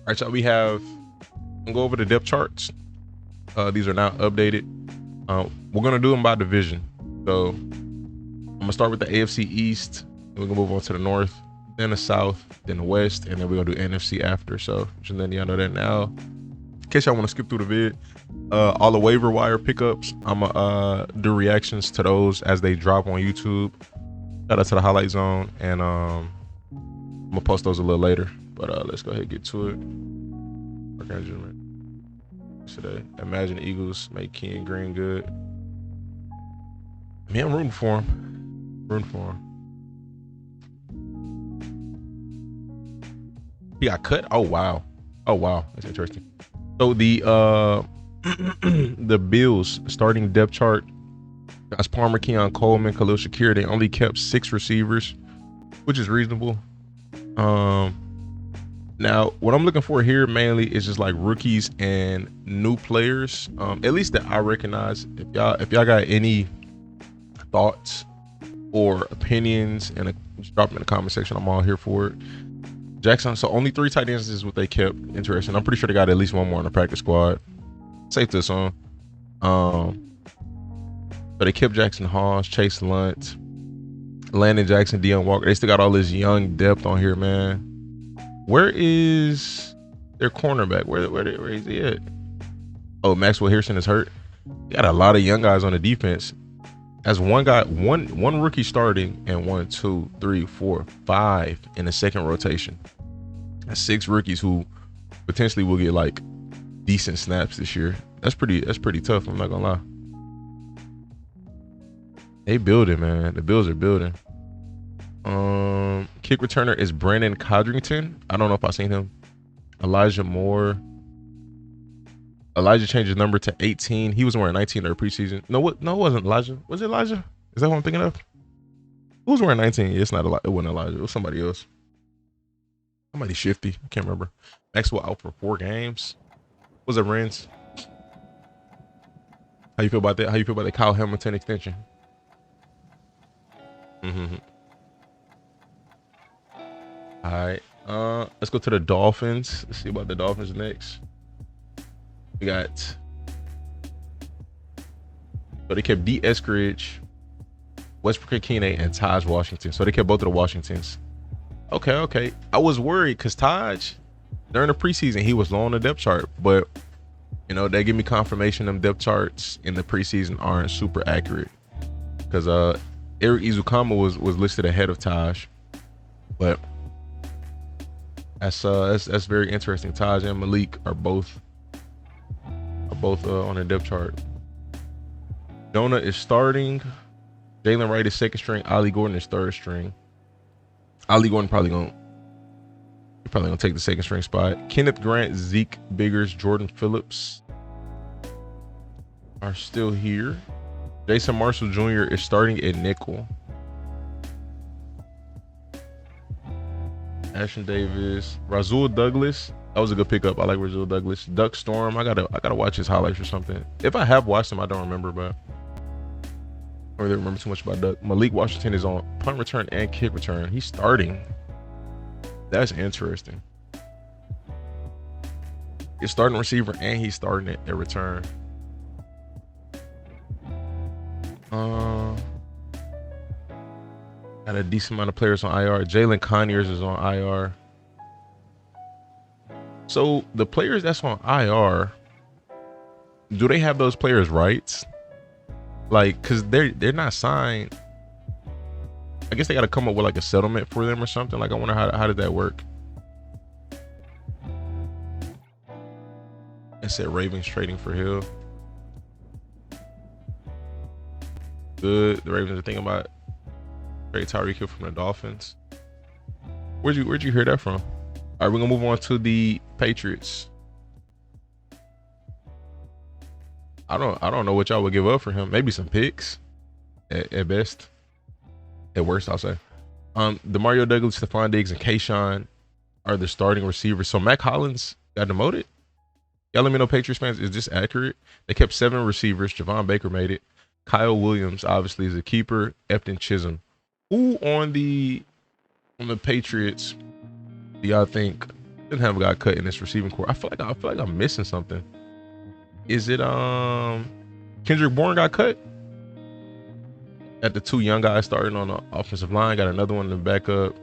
right, so we have. We'll go over the depth charts. These are now updated. We're gonna do them by division. So I'm gonna start with the AFC East. We're gonna move on to the North, then the South, then the West, and then we're gonna do NFC after. So just letting y'all know that now. In case y'all want to skip through the vid, all the waiver wire pickups, I'm gonna do reactions to those as they drop on YouTube. Shout out to the highlight zone, and I'm gonna post those a little later. But let's go ahead and get to it. Today, imagine the Eagles make Ken Green good. Man, I'm rooting for him. He got cut. Oh wow, that's interesting. So the the Bills starting depth chart. That's Palmer, Keon Coleman, Khalil Shakir. They only kept 6 receivers, which is reasonable. Now, what I'm looking for here mainly is just like rookies and new players, at least that I recognize. If y'all got any thoughts or opinions, and just drop them in the comment section. I'm all here for it. Jackson. So only 3 tight ends is what they kept. Interesting. I'm pretty sure they got at least one more on the practice squad. Safe to assume. But they kept Jackson Hawes, Chase Lunt, Landon Jackson, Deion Walker. They still got all this young depth on here, man. Where is their cornerback? Where is he at? Oh, Maxwell Harrison is hurt. You got a lot of young guys on the defense. As one guy, one rookie starting, and 1, 2, 3, 4, 5 in the second rotation. That's 6 rookies who potentially will get like decent snaps this year. That's pretty tough. I'm not gonna lie. They building, man. The Bills are building. Kick returner is Brandon Codrington. I don't know if I've seen him. Elijah Moore. Elijah changed his number to 18. He was wearing 19 during preseason. No, it wasn't Elijah. Was it Elijah? Is that what I'm thinking of? Who was wearing 19? It's not Elijah. It wasn't Elijah. It was somebody else. Somebody shifty. I can't remember. Maxwell out for 4 games. What was it, Renz? How you feel about that? How you feel about the Kyle Hamilton extension? All right. Let's go to the Dolphins. Let's see about the Dolphins next. We got. So they kept D. Eskridge, Westbrook Akine, and Taj Washington. So they kept both of the Washingtons. Okay. I was worried because Taj, during the preseason, he was low on the depth chart, but they give me confirmation them depth charts in the preseason aren't super accurate because Eric Izukama was listed ahead of Taj, but that's very interesting. Taj and Malik are both on the depth chart. Jonah is starting. Jalen Wright is second string. Ollie Gordon is third string. Ollie Gordon probably gonna take the second string spot. Kenneth Grant, Zeke Biggers, Jordan Phillips are still here. Jason Marshall Jr. is starting at nickel. Ashton Davis, Razul Douglas. That was a good pickup. I like Razul Douglas. Duck Storm. I gotta watch his highlights or something. If I have watched him, I don't remember, but I don't really remember too much about Duck. Malik Washington is on punt return and kick return. He's starting. That's interesting. He's starting receiver and he's starting at return. Got a decent amount of players on IR. Jalen Conyers is on IR. So the players that's on IR, do they have those players' rights? Like, cause they're not signed. I guess they got to come up with like a settlement for them or something. Like, I wonder how did that work? It said Ravens trading for Hill. Good. The Ravens are thinking about trade Tyreek Hill from the Dolphins. Where'd you hear that from? All right, we're gonna move on to the Patriots. I don't know what y'all would give up for him. Maybe some picks, at best. At worst, I'll say. DeMario Douglas, Stephon Diggs, and Kayshawn are the starting receivers. So Mac Hollins got demoted. Y'all let me know, Patriots fans, is this accurate? They kept 7 receivers. Javon Baker made it. Kyle Williams obviously is a keeper. Efton Chisholm. Who on the Patriots do y'all think Didn't have a guy cut in this receiving core. I feel like I'm missing something. Is it Kendrick Bourne got cut? Got the 2 young guys starting on the offensive line. Got another one in the backup.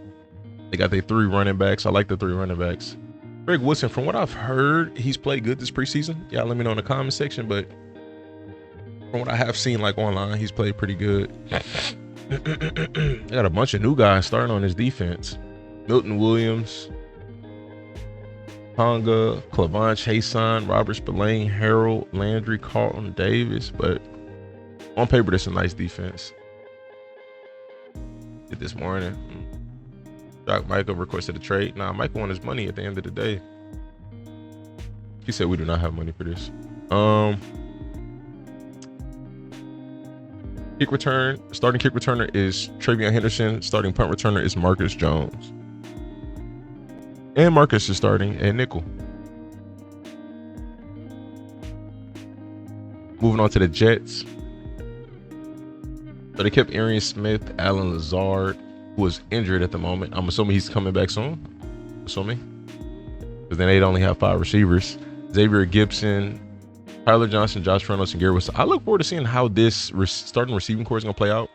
They got their 3 running backs. I like the 3 running backs. Greg Woodson, from what I've heard, he's played good this preseason. Y'all let me know in the comment section, but from what I have seen like online, he's played pretty good. They got a bunch of new guys starting on his defense. Milton Williams, Tonga, Clavon Chason, Robert Spillane, Harold Landry, Carlton Davis. But on paper, that's a nice defense. Did this morning. Michael requested a trade. Nah, Michael won his money at the end of the day. He said we do not have money for this. Kick return. Starting kick returner is Travion Henderson. Starting punt returner is Marcus Jones. And Marcus is starting at nickel. Moving on to the Jets. So they kept Arian Smith, Alan Lazard, who was injured at the moment. I'm assuming he's coming back soon. Assuming. Because then they'd only have 5 receivers. Xavier Gibson, Tyler Johnson, Josh Reynolds, and Gary Wilson. I look forward to seeing how this starting receiving core is going to play out.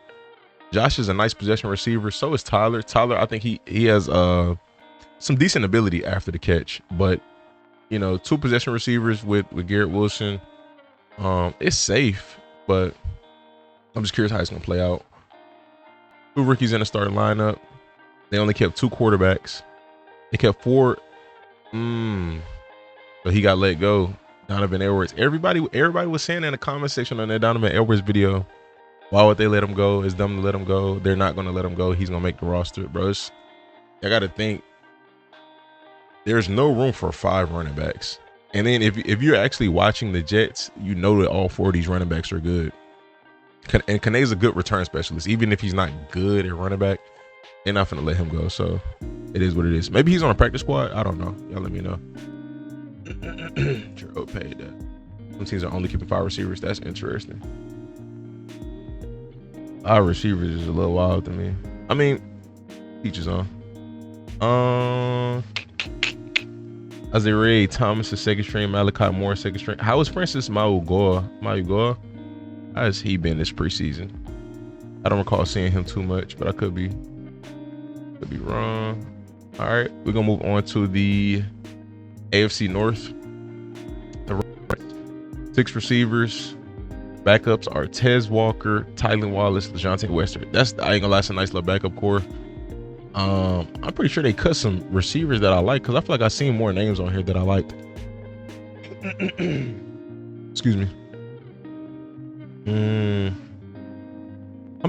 Josh is a nice possession receiver. So is Tyler. Tyler, I think he has some decent ability after the catch. But, 2 possession receivers with Garrett Wilson. It's safe, but I'm just curious how it's going to play out. 2 rookies in the starting lineup. They only kept 2 quarterbacks. They kept 4. But he got let go. Donovan Edwards. Everybody was saying in the comment section on that Donovan Edwards video, why would they let him go? It's dumb to let him go. They're not going to let him go. He's going to make the roster. Bro, I got to think. There's no room for 5 running backs. And then if you're actually watching the Jets, you know that all 4 of these running backs are good. And Kane's a good return specialist. Even if he's not good at running back, they're not going to let him go. So it is what it is. Maybe he's on a practice squad. I don't know. Y'all let me know. Gerald paid that. Some teams are only keeping 5 receivers. That's interesting. 5 receivers is a little wild to me. I mean, teachers on. Isaiah Thomas is second string. Malachi Moore second string. How is Francis Mauigoa? How has he been this preseason? I don't recall seeing him too much, but I could be wrong. All right, we're gonna move on to the AFC North. The 6 receivers. Backups are Tez Walker, Tylan Wallace, LeJontay Wester. I ain't gonna lie, it's a nice little backup core. I'm pretty sure they cut some receivers that I like because I feel like I've seen more names on here that I liked. Excuse me.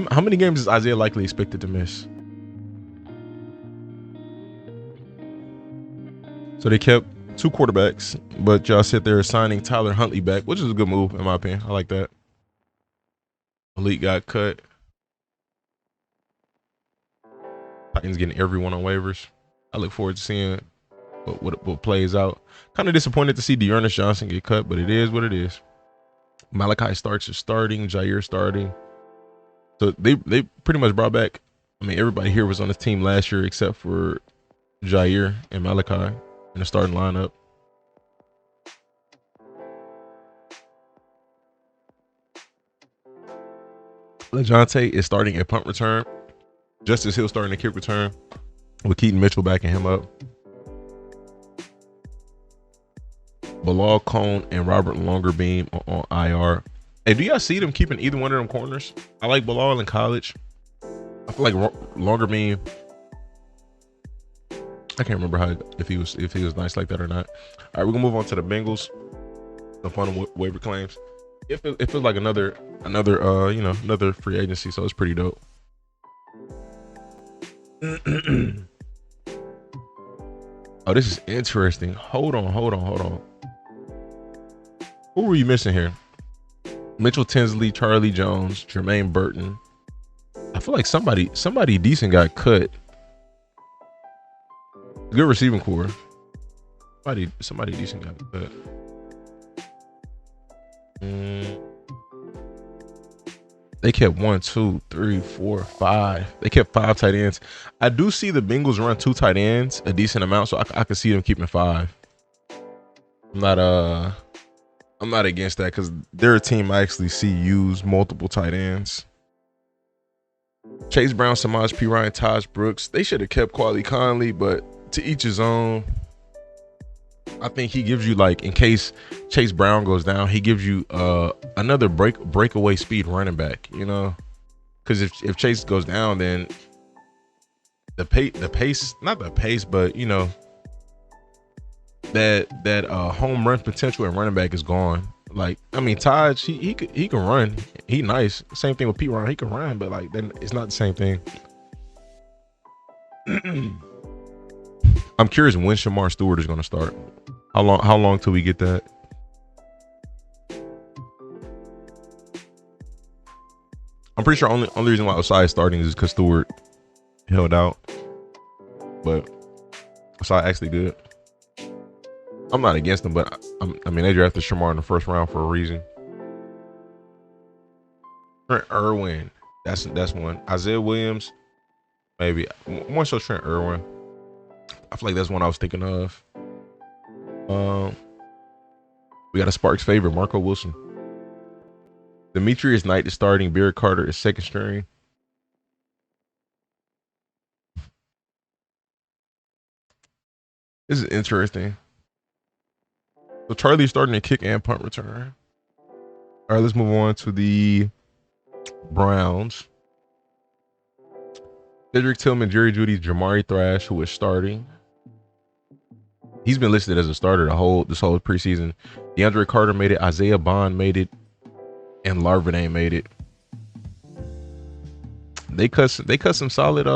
How many games is Isaiah likely expected to miss? So they kept 2 quarterbacks, but y'all said they're signing Tyler Huntley back, which is a good move in my opinion. I like that. Elite got cut. Titans getting everyone on waivers. I look forward to seeing what plays out. Kind of disappointed to see Dearness Johnson get cut, but it is what it is. Malachi Starks is starting. Jair starting. So they pretty much brought back. I mean, everybody here was on the team last year except for Jair and Malachi in the starting lineup. LeJontay is starting at punt return. Justice Hill starting a kick return with Keaton Mitchell backing him up. Bilal Cone and Robert Longerbeam on IR. Hey, do y'all see them keeping either one of them corners? I like Bilal in college. I feel like Longerbeam. I can't remember if he was nice like that or not. All right, we're gonna move on to the Bengals. The fun waiver claims. It feels like another free agency, so it's pretty dope. Oh, this is interesting. Hold on. Who were you missing here? Mitchell Tinsley, Charlie Jones, Jermaine Burton. I feel like somebody decent got cut. Good receiving core. Somebody decent got cut. They kept one, two, three, four, five. They kept five tight ends. I do see the Bengals run two tight ends a decent amount, so I could see them keeping five. I'm not against that because they're a team I actually see use multiple tight ends. Chase Brown, Samaj P. Ryan, Taj Brooks. They should have kept Quali Conley, but to each his own. I think he gives you, like, in case Chase Brown goes down, he gives you another breakaway speed running back, you know? Because if Chase goes down, then the pace, not the pace, but, you know, that home run potential in running back is gone. Like, I mean, Taj, he can run. He nice. Same thing with Pete Ryan. He can run, but like then it's not the same thing. I'm curious when Shamar Stewart is going to start. How long till we get that? I'm pretty sure only reason why Osai is starting is because Stewart held out. But Osai actually good. I'm not against him, but I mean, they drafted Shamar in the first round for a reason. Trent Irwin, that's one. Isaiah Williams, maybe more so Trent Irwin. I feel like that's one I was thinking of. We got a Sparks favorite, Marco Wilson. Demetrius Knight is starting. Barrett Carter is second string. This is interesting. So Charlie's starting to kick and punt return. All right, let's move on to the Browns. Cedric Tillman, Jerry Jeudy, Jamari Thrash, who is starting. He's been listed as a starter this whole preseason. DeAndre Carter made it. Isaiah Bond made it, and Larvin made it. They cut some solid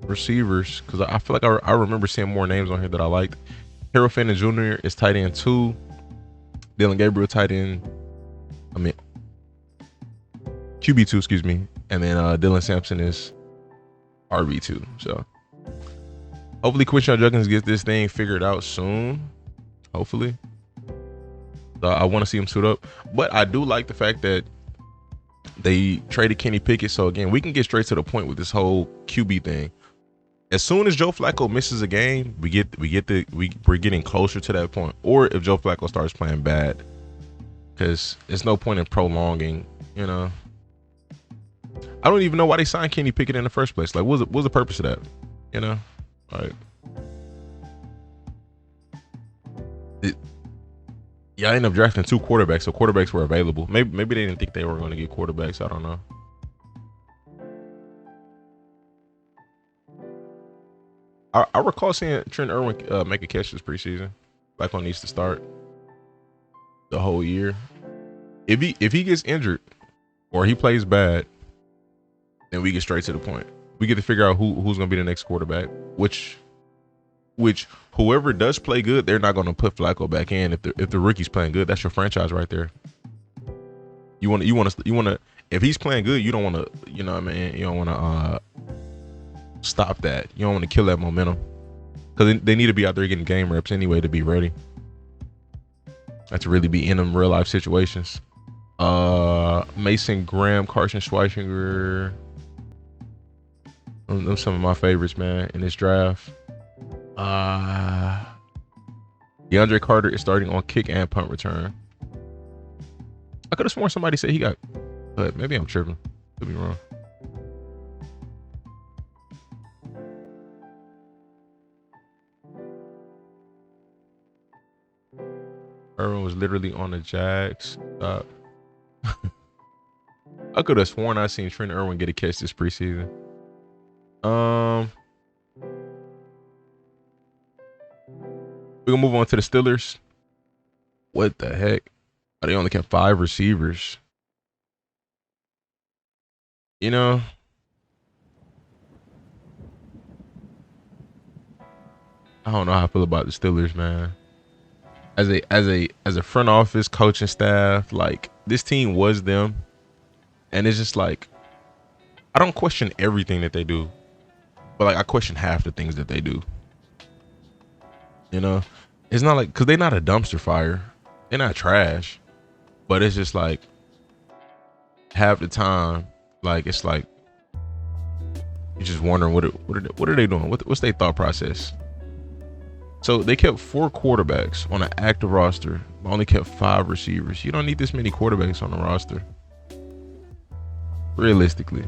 receivers because I feel like I remember seeing more names on here that I liked. Harold Fannin Jr. is tight end 2. Dylan Gabriel tight end. QB 2, excuse me. And then Dylan Sampson is RB 2. So hopefully Quinshon Judkins gets this thing figured out soon. Hopefully. So I want to see him suit up. But I do like the fact that they traded Kenny Pickett. So again, we can get straight to the point with this whole QB thing. As soon as Joe Flacco misses a game, we're getting closer to that point. Or if Joe Flacco starts playing bad, because there's no point in prolonging. You know, I don't even know why they signed Kenny Pickett in the first place. Like, what's the purpose of that? You know, like, I ended up drafting 2 quarterbacks, so quarterbacks were available. Maybe they didn't think they were going to get quarterbacks. I don't know. I recall seeing Trent Irwin make a catch this preseason. Flacco needs to start the whole year. If he gets injured or he plays bad, then we get straight to the point. We get to figure out who's going to be the next quarterback. Which whoever does play good, they're not going to put Flacco back in. If the rookie's playing good, that's your franchise right there. You want to. If he's playing good, you don't want to. You know what I mean? You don't want to stop that. You don't want to kill that momentum because they need to be out there getting game reps anyway to be ready. Not to really be in them real life situations. Mason Graham, Carson Schweichinger. Those some of my favorites, man, in this draft. DeAndre Carter is starting on kick and punt return. I could have sworn somebody said he got, but maybe I'm tripping. Could be wrong. Irwin was literally on the Jags. Stop. I could have sworn I seen Trent Irwin get a catch this preseason. We're gonna move on to the Steelers. What the heck? They only kept 5 receivers. You know, I don't know how I feel about the Steelers, man. As a front office, coaching staff, like, this team was them, and it's just like, I don't question everything that they do, but like I question half the things that they do. You know, it's not like, because they're not a dumpster fire, they're not trash, but it's just like half the time, like it's like you're just wondering what are they doing? What's their thought process? So they kept 4 quarterbacks on an active roster, but only kept 5 receivers. You don't need this many quarterbacks on the roster. Realistically,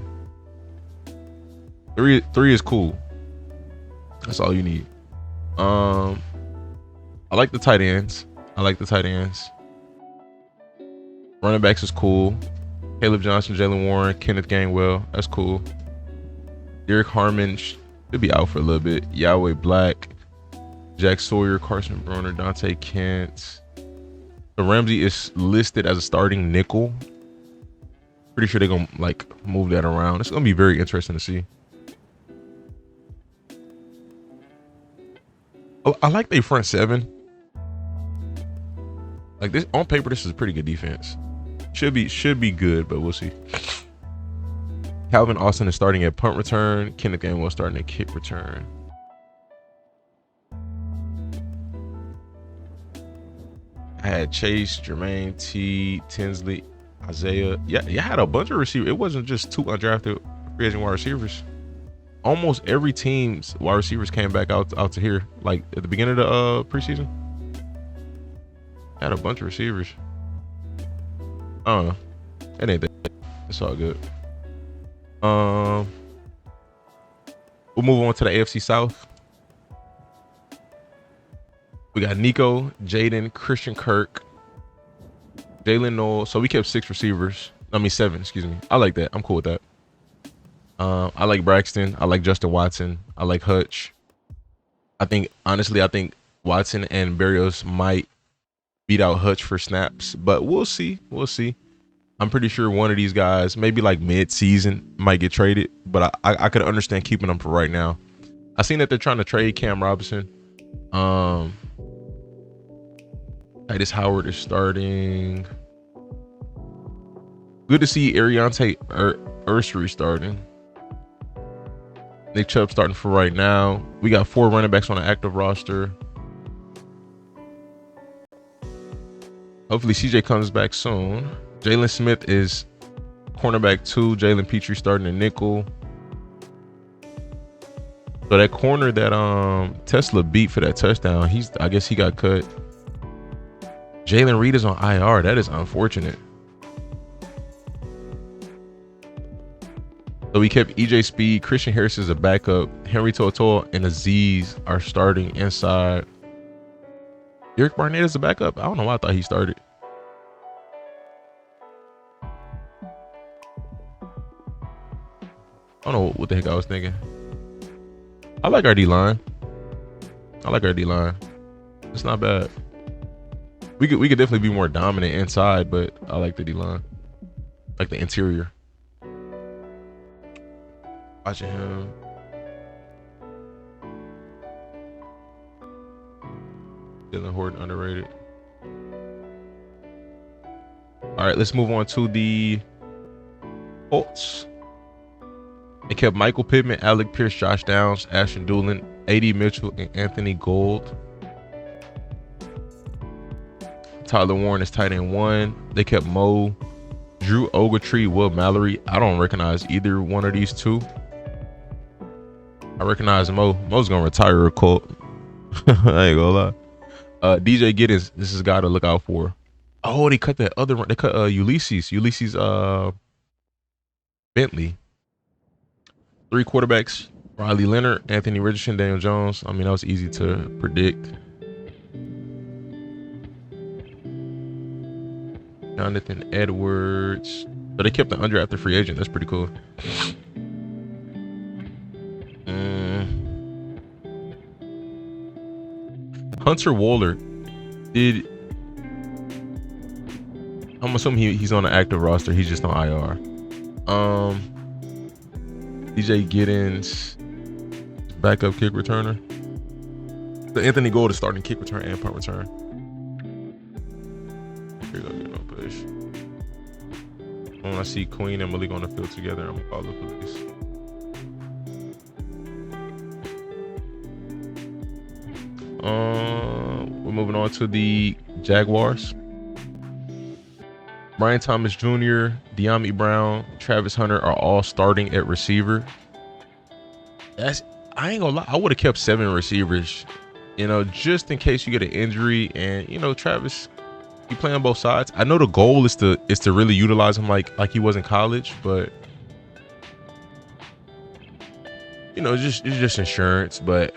three is cool. That's all you need. I like the tight ends. Running backs is cool. Caleb Johnson, Jalen Warren, Kenneth Gainwell. That's cool. Derek Harmon should be out for a little bit. Yahweh Black, Jack Sawyer, Carson Brunner, Dante Kent. So Ramsey is listed as a starting nickel. Pretty sure they're gonna like move that around. It's gonna be very interesting to see. Oh, I like their front 7. Like this on paper, this is a pretty good defense. Should be good, but we'll see. Calvin Austin is starting at punt return. Kenneth Gainwell starting at kick return. I had Chase, Jermaine, T, Tinsley, Isaiah. Yeah, you had a bunch of receivers. It wasn't just 2 undrafted free agent wide receivers. Almost every team's wide receivers came back out to here. Like at the beginning of the preseason, had a bunch of receivers. It ain't that. It's all good. We'll move on to the AFC South. We got Nico, Jaden, Christian Kirk, Jalen Noel. So we kept 6 receivers. 7, excuse me. I like that. I'm cool with that. I like Braxton. I like Justin Watson. I like Hutch. I think Watson and Berrios might beat out Hutch for snaps, but we'll see. I'm pretty sure one of these guys, maybe like mid-season, might get traded, but I could understand keeping them for right now. I seen that they're trying to trade Cam Robinson. Titus Howard is starting. Good to see Ariante Ursery starting. Nick Chubb starting for right now. We got 4 running backs on an active roster. Hopefully CJ comes back soon. Jalen Smith is cornerback 2. Jalen Petrie starting a nickel. So that corner that Tesla beat for that touchdown, I guess he got cut. Jalen Reed is on IR. That is unfortunate. So we kept EJ Speed. Christian Harris is a backup. Henry To'oTo'o and Aziz are starting inside. Eric Barnett is a backup. I don't know why I thought he started. I don't know what the heck I was thinking. I like our D-line. It's not bad. We could definitely be more dominant inside, but I like the D-line. Like the interior. Watching him. Dylan Horton underrated. All right, let's move on to the Colts. They kept Michael Pittman, Alec Pierce, Josh Downs, Ashton Doolin, A.D. Mitchell, and Anthony Gould. Tyler Warren is tight end 1. They kept Mo, Drew Ogletree, Will Mallory. I don't recognize either one of these two. I recognize Mo. Mo's gonna retire a Colt. I ain't gonna lie. DJ Giddens, this is a guy to look out for. Oh, they cut that other one. They cut Ulysses Bentley. 3 quarterbacks: Riley Leonard, Anthony Richardson, Daniel Jones. I mean, that was easy to predict. Jonathan Edwards. So they kept the undrafted free agent. That's pretty cool. Hunter Wohler I'm assuming he's on an active roster. He's just on IR. DJ Giddens, backup kick returner. The Anthony Gould is starting kick return and punt return. Here go, get no push. When I see Queen and Malik on the field together, I'm gonna call the police. We're moving on to the Jaguars. Brian Thomas Jr., De'Ami Brown, Travis Hunter are all starting at receiver. That's I ain't gonna lie. I would have kept 7 receivers, just in case you get an injury. And Travis, you play on both sides. I know the goal is to really utilize him like he was in college, but it's just insurance. But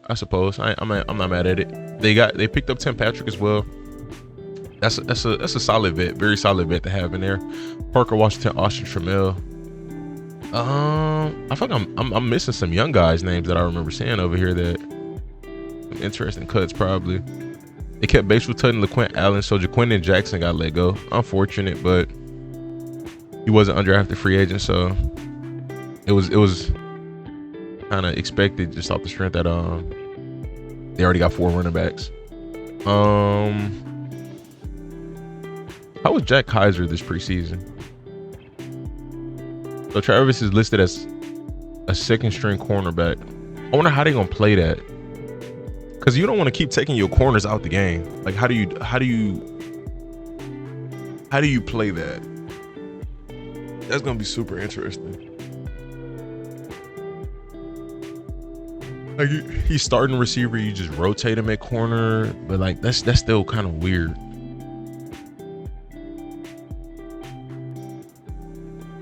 I suppose I'm not mad at it. They picked up Tim Patrick as well. That's a solid vet, very solid vet to have in there. Parker Washington, Austin Trammell. I feel like I'm missing some young guys' names that I remember seeing over here, that some interesting cuts probably. They kept Bates with Tutton, LaQuint Allen, so Jaquindon Jackson got let go. Unfortunate, but he wasn't undrafted free agent, so it was kind of expected just off the strength that they already got 4 running backs. How was Jack Kaiser this preseason? So Travis is listed as a 2nd string cornerback. I wonder how they gonna play that, because you don't want to keep taking your corners out the game. Like, how do you play that? That's gonna be super interesting. Like, he's starting receiver, you just rotate him at corner, but like that's still kind of weird.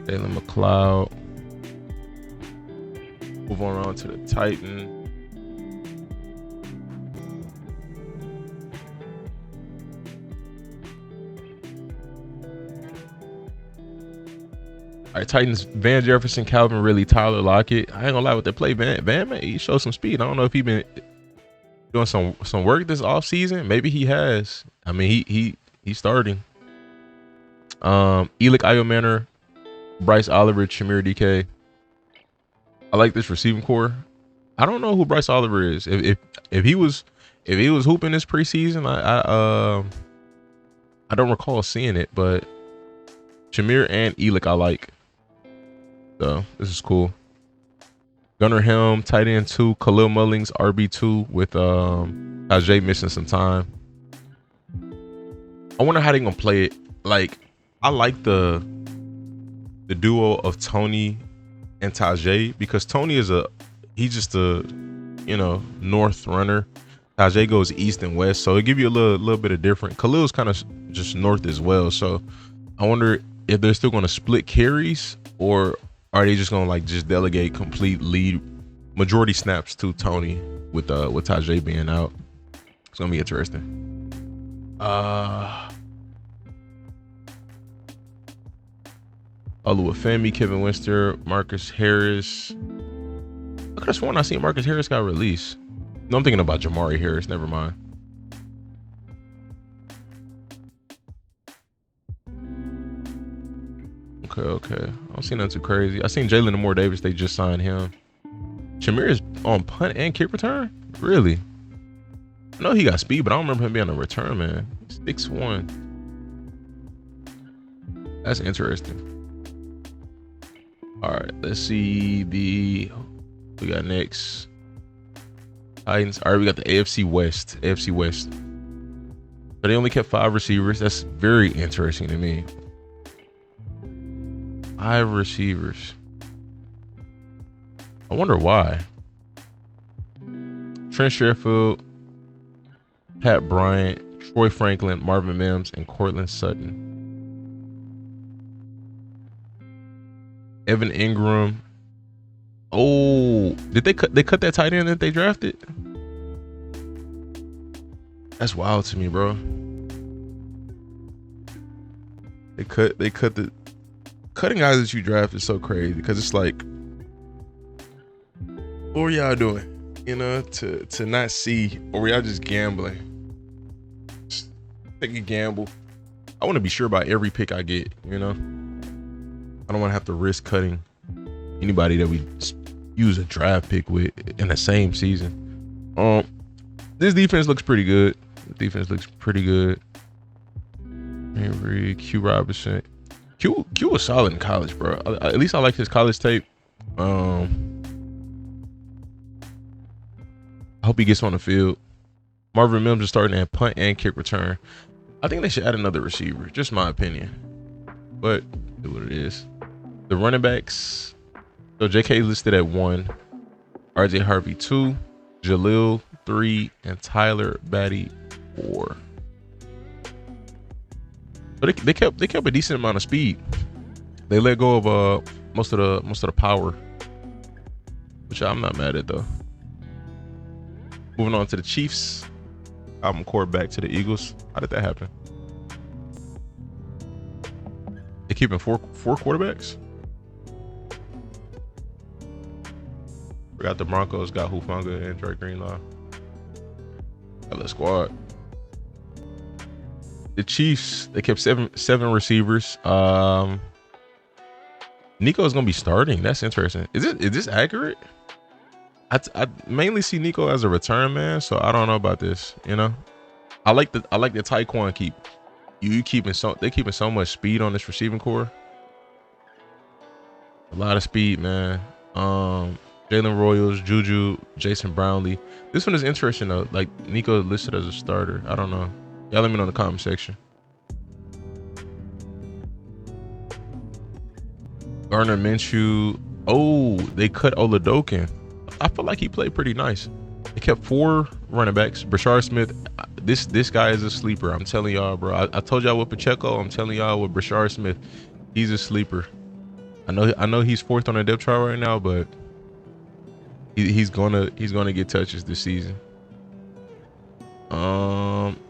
Jalen McLeod. Move on to the Titan. All right, Titans, Van Jefferson, Calvin Ridley, Tyler Lockett. I ain't gonna lie, with that play, Van man, he showed some speed. I don't know if he been doing some work this offseason. Maybe he has. I mean, he's starting. Elick Iomanor, Bryce Oliver, Shamir DK. I like this receiving core. I don't know who Bryce Oliver is. If he was hooping this preseason, I don't recall seeing it, but Shamir and Elick I like. So this is cool. Gunnar Helm, tight end 2, Khalil Mullings, RB2 with Tajay missing some time. I wonder how they gonna play it. Like, I like the duo of Tony and Tajay, because Tony he's just a north runner. Tajay goes east and west, so it give you a little bit of different. Khalil's kind of just north as well, so I wonder if they're still going to split carries, or are they just going to just delegate complete lead majority snaps to Tony with Tajay being out. It's gonna be interesting. Oluwafemi, Kevin Winster, Marcus Harris. I could have sworn I seen Marcus Harris got released. No, I'm thinking about Jamari Harris. Never mind. Okay. I don't see nothing too crazy. I seen Jalen Moore Davis. They just signed him. Shamir is on punt and kick return? Really? I know he got speed, but I don't remember him being a return man. 6'1". That's interesting. All right, let's see we got next. Titans. All right, we got the AFC West. But they only kept 5 receivers. That's very interesting to me. 5 receivers. I wonder why. Trent Sherfield, Pat Bryant, Troy Franklin, Marvin Mims, and Cortland Sutton. Evan Ingram. Oh, did they cut that tight end that they drafted? That's wild to me, bro. They cut the cutting guys that you draft is so crazy, because it's like, what were y'all doing? To not see, or were y'all just gambling? Just take a gamble. I want to be sure about every pick I get, I don't want to have to risk cutting anybody that we use a draft pick with in the same season. This defense looks pretty good. Henry, Q Robinson. Q was solid in college, bro. At least I like his college tape. I hope he gets on the field. Marvin Mims is starting at punt and kick return. I think they should add another receiver. Just my opinion, but it what it is. The running backs. So J.K. listed at 1, R.J. Harvey 2, Jalil 3, and Tyler Batty 4. But they kept a decent amount of speed. They let go of most of the power, which I'm not mad at though. Moving on to the Chiefs. I'm quarterback to the Eagles. How did that happen? They keeping four quarterbacks. Forgot the Broncos got Hufanga and Drake Greenlaw. Got the squad. The Chiefs, they kept seven receivers. Nico is gonna be starting. That's interesting. Is this accurate? I mainly see Nico as a return man, so I don't know about this. You know, I like the Taekwon keep. They keeping so much speed on this receiving core. A lot of speed, man. Jalen Royals, Juju, Jason Brownlee. This one is interesting though. Like Nico listed as a starter. I don't know. Y'all let me know in the comment section. Gardner Minshew. Oh, they cut Oladokin. I feel like he played pretty nice. They kept 4 running backs. Brashard Smith. This guy is a sleeper. I'm telling y'all, bro. I told y'all with Pacheco. I'm telling y'all with Brashard Smith. He's a sleeper. I know he's 4th on the depth chart right now, but he's gonna get touches this season.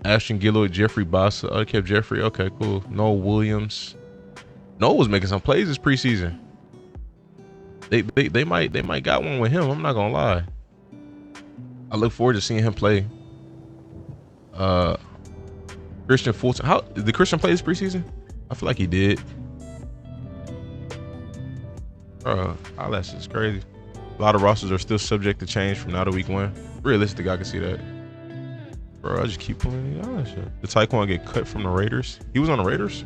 Ashton Gillard, Jeffrey Bossa. I kept Jeffrey. Okay, cool. Noah Williams. Noah was making some plays this preseason. They might got one with him. I'm not gonna lie. I look forward to seeing him play. Christian Fulton. How did Christian play this preseason? I feel like he did. That's just crazy. A lot of rosters are still subject to change from now to week 1. Realistic, I can see that. Bro, I just keep pulling the other shit. Did Taekwon get cut from the Raiders? He was on the Raiders?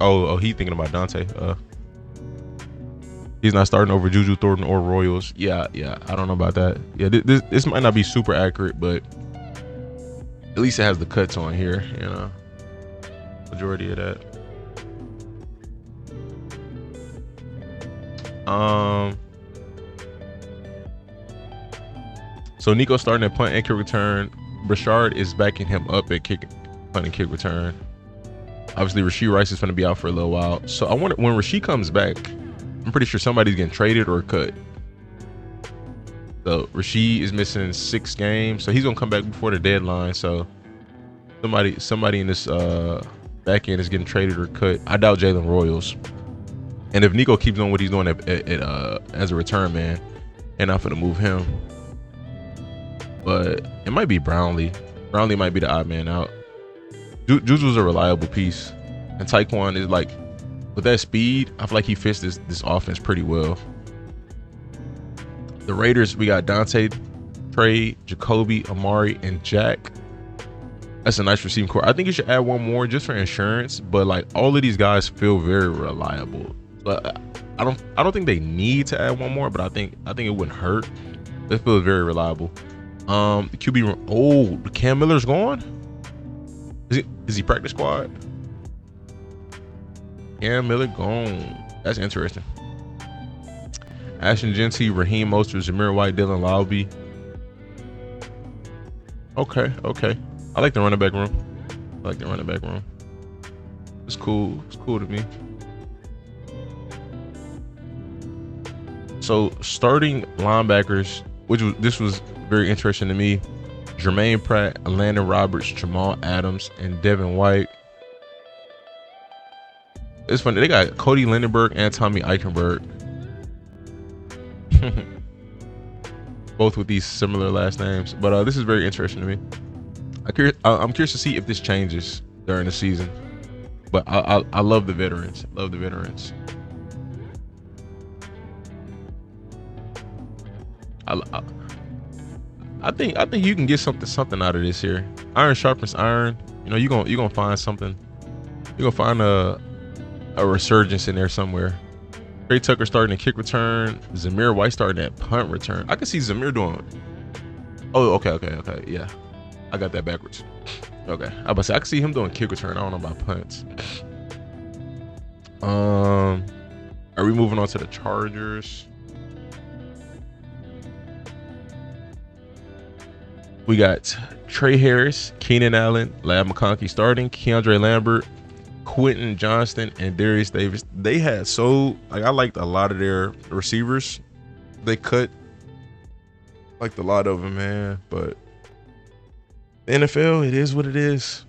oh, he thinking about Dante. He's not starting over Juju Thornton or Royals. Yeah, I don't know about that. Yeah, this might not be super accurate, but at least it has the cuts on here, you know. Majority of that. So Nico starting at punt and kick return. Brashard is backing him up at punt and kick return. Obviously, Rashee Rice is going to be out for a little while. So I wonder when Rashee comes back. I'm pretty sure somebody's getting traded or cut. So Rashee is missing 6 games, so he's gonna come back before the deadline. So somebody in this back end is getting traded or cut. I doubt Jalen Royals. And if Nico keeps doing what he's doing as a return man, and not gonna move him. But it might be Brownlee. Brownlee might be the odd man out. Juju's a reliable piece, and Taekwon is like, with that speed, I feel like he fits this offense pretty well. The Raiders, we got Dante, Trey, Jacoby, Amari, and Jack. That's a nice receiving core. I think you should add one more just for insurance, but like all of these guys feel very reliable. But I don't think they need to add one more, but I think it wouldn't hurt. It feels very reliable. The QB room. Oh, Cam Miller's gone. Is he practice squad? Cam Miller gone. That's interesting. Ashton Genty, Raheem Mostert, Zamir White, Dylan Lowby. Okay. I like the running back room. It's cool. It's cool to me. So starting linebackers, this was very interesting to me. Jermaine Pratt, Landon Roberts, Jamal Adams, and Devin White. It's funny. They got Cody Lindenberg and Tommy Eichenberg. Both with these similar last names. But this is very interesting to me. I'm curious to see if this changes during the season. But I love the veterans. I think you can get something out of this here. Iron sharpens iron. You know, you're gonna find something. You're gonna find a resurgence in there somewhere. Trey Tucker starting at kick return. Zamir White starting at punt return. I can see Zamir doing Oh, okay. Yeah, I got that backwards. Okay, I about to say I can see him doing kick return. I don't know about punts. Are we moving on to the Chargers? We got Trey Harris, Keenan Allen, Lab McConkey starting, Keandre Lambert, Quentin Johnston, and Darius Davis. They had I liked a lot of their receivers. They cut liked a lot of them, man. But the NFL, it is what it is.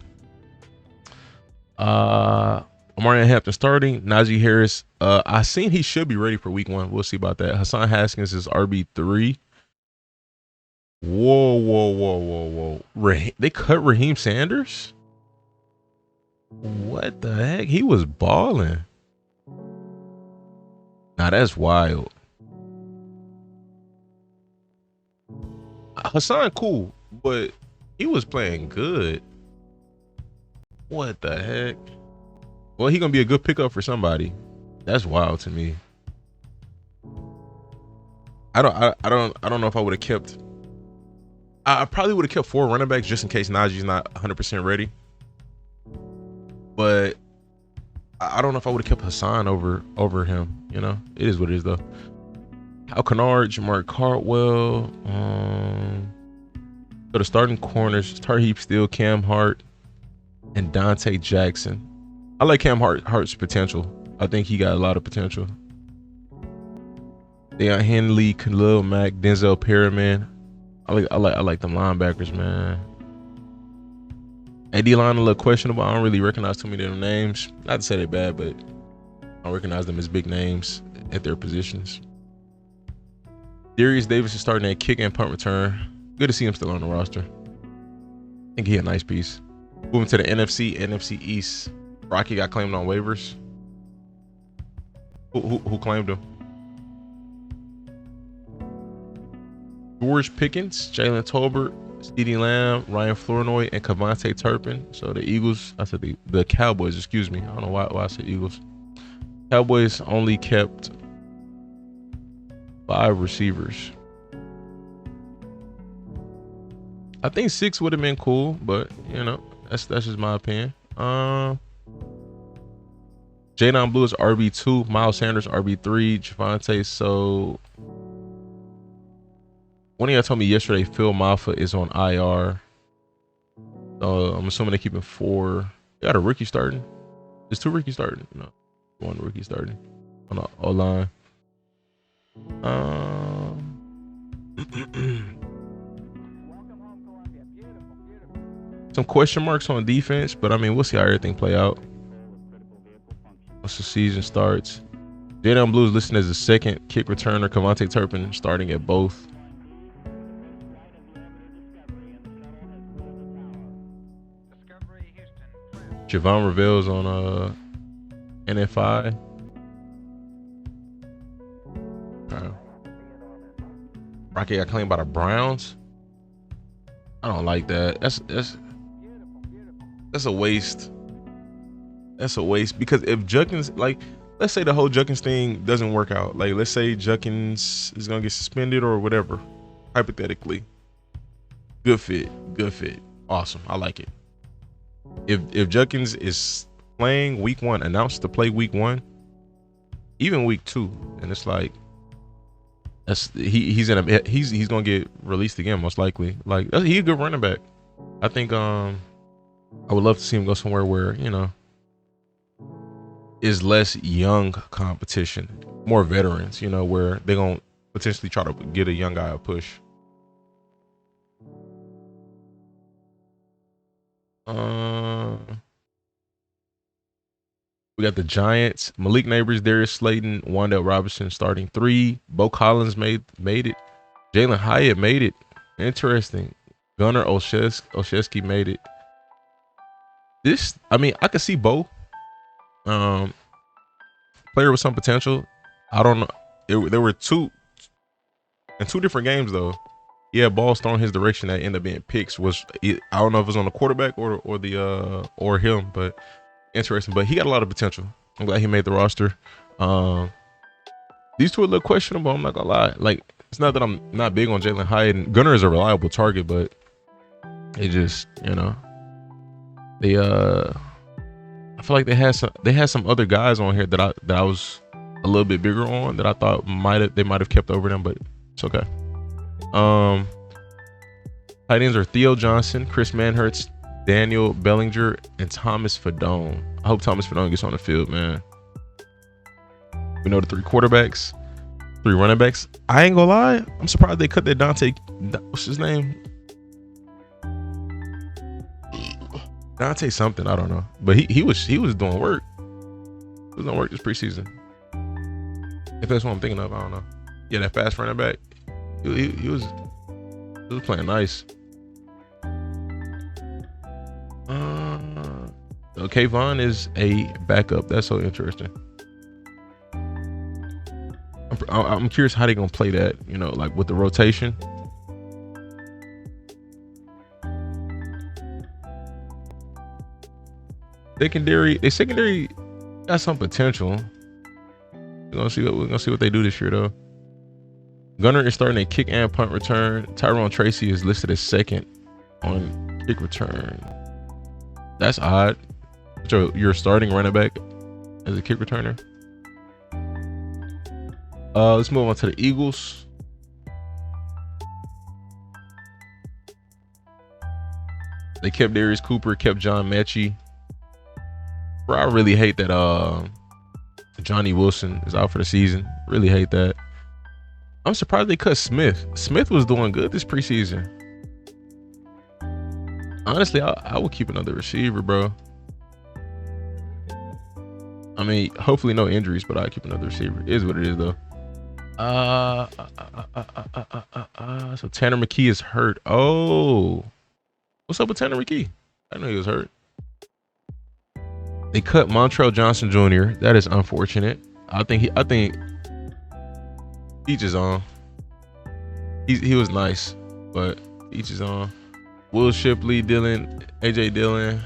Omarion Hampton starting, Najee Harris. I seen he should be ready for week 1. We'll see about that. Hassan Haskins is RB3. Whoa. They cut Raheem Sanders? What the heck? He was balling. Nah, that's wild. Hassan cool, but he was playing good. What the heck? Well, he gonna be a good pickup for somebody. That's wild to me. I don't know if I would have kept. I probably would have kept 4 running backs just in case Najee's not 100% ready. But I don't know if I would have kept Hassan over him. You know, it is what it is though. Al Kennard, Jamar Cardwell. So the starting corners: Tarheeb Steele, Cam Hart, and Dante Jackson. I like Cam Hart's potential. I think he got a lot of potential. Deion Henley, Khalil Mack, Denzel Perryman. I like them linebackers, man. AD line a little questionable. I don't really recognize too many of them names. Not to say they're bad, but I don't recognize them as big names at their positions. Darius Davis is starting at kick and punt return. Good to see him still on the roster. I think he a nice piece. Moving to the NFC East. Rocky got claimed on waivers. Who claimed him? George Pickens, Jalen Tolbert, CeeDee Lamb, Ryan Flournoy, and Kevontae Turpin. So the Eagles, I said the Cowboys, excuse me. I don't know why I said Eagles. Cowboys only kept 5 receivers. I think 6 would have been cool, but you know, that's just my opinion. Jadon Blue is RB2, Miles Sanders RB3, Javonte. So one of y'all told me yesterday Phil Maffa is on IR. So I'm assuming they're keeping 4. They got a rookie starting. There's 2 rookies starting. No, 1 rookie starting on the O-line. Some question marks on defense, but I mean, we'll see how everything play out once the season starts. Jadon Blue is listed as the second kick returner. Kevontae Turpin starting at both. Javon Reveals on NFI. Rocky got claimed by the Browns. I don't like that. That's a waste. That's a waste because if Judkins, like, let's say the whole Judkins thing doesn't work out. Like, let's say Judkins is gonna get suspended or whatever. Hypothetically, good fit. Awesome. I like it. If Judkins is playing week 1, announced to play week 1, even week 2, and it's like he's gonna get released again most likely. Like, he's a good running back. I think I would love to see him go somewhere where, you know, is less young competition, more veterans, you know, where they're gonna potentially try to get a young guy a push. We got the Giants: Malik Neighbors, Darius Slayton, Wan'Dale Robinson starting 3. Bo Collins made it. Jalen Hyatt made it. Interesting. Gunnar Olszewski made it. This, I mean, I could see Bo. Player with some potential. I don't know. There were 2 different games though. Yeah, balls thrown his direction that ended up being picks. I don't know if it was on the quarterback or him, but interesting. But he got a lot of potential. I'm glad he made the roster. These 2 are a little questionable. I'm not gonna lie. Like, It's not that I'm not big on Jalen Hyatt, and Gunner is a reliable target, but it just, they I feel like they had some other guys on here that I was a little bit bigger on that I thought they might have kept over them, but it's okay. Tight ends are Theo Johnson, Chris Manhertz, Daniel Bellinger, and Thomas Fadone. I hope Thomas Fadone gets on the field, man. We know the 3 quarterbacks, 3 running backs. I ain't gonna lie, I'm surprised they cut that what's his name? Dante something, I don't know. But he was doing work. He was doing work this preseason. If that's what I'm thinking of, I don't know. Yeah, that fast running back. He was playing nice. Okay, Vaughn is a backup. That's so interesting. I'm curious how they gonna play that, like with the rotation. Secondary got some potential. We're gonna see what they do this year though. Gunner is starting a kick and punt return. Tyrone Tracy is listed as second on kick return. That's odd. So you're starting running back as a kick returner. Let's move on to the Eagles. They kept Darius Cooper, kept John Mechie. Bro, I really hate that Johnny Wilson is out for the season. Really hate that. I'm surprised they cut Smith. Smith was doing good this preseason. Honestly, I would keep another receiver, bro. I mean, hopefully no injuries, but I'll keep another receiver. It is what it is, though. So Tanner McKee is hurt. Oh, what's up with Tanner McKee? I didn't know he was hurt. They cut Montrell Johnson Jr. That is unfortunate. I think each is on. He was nice, but each is on. Will Shipley, AJ Dillon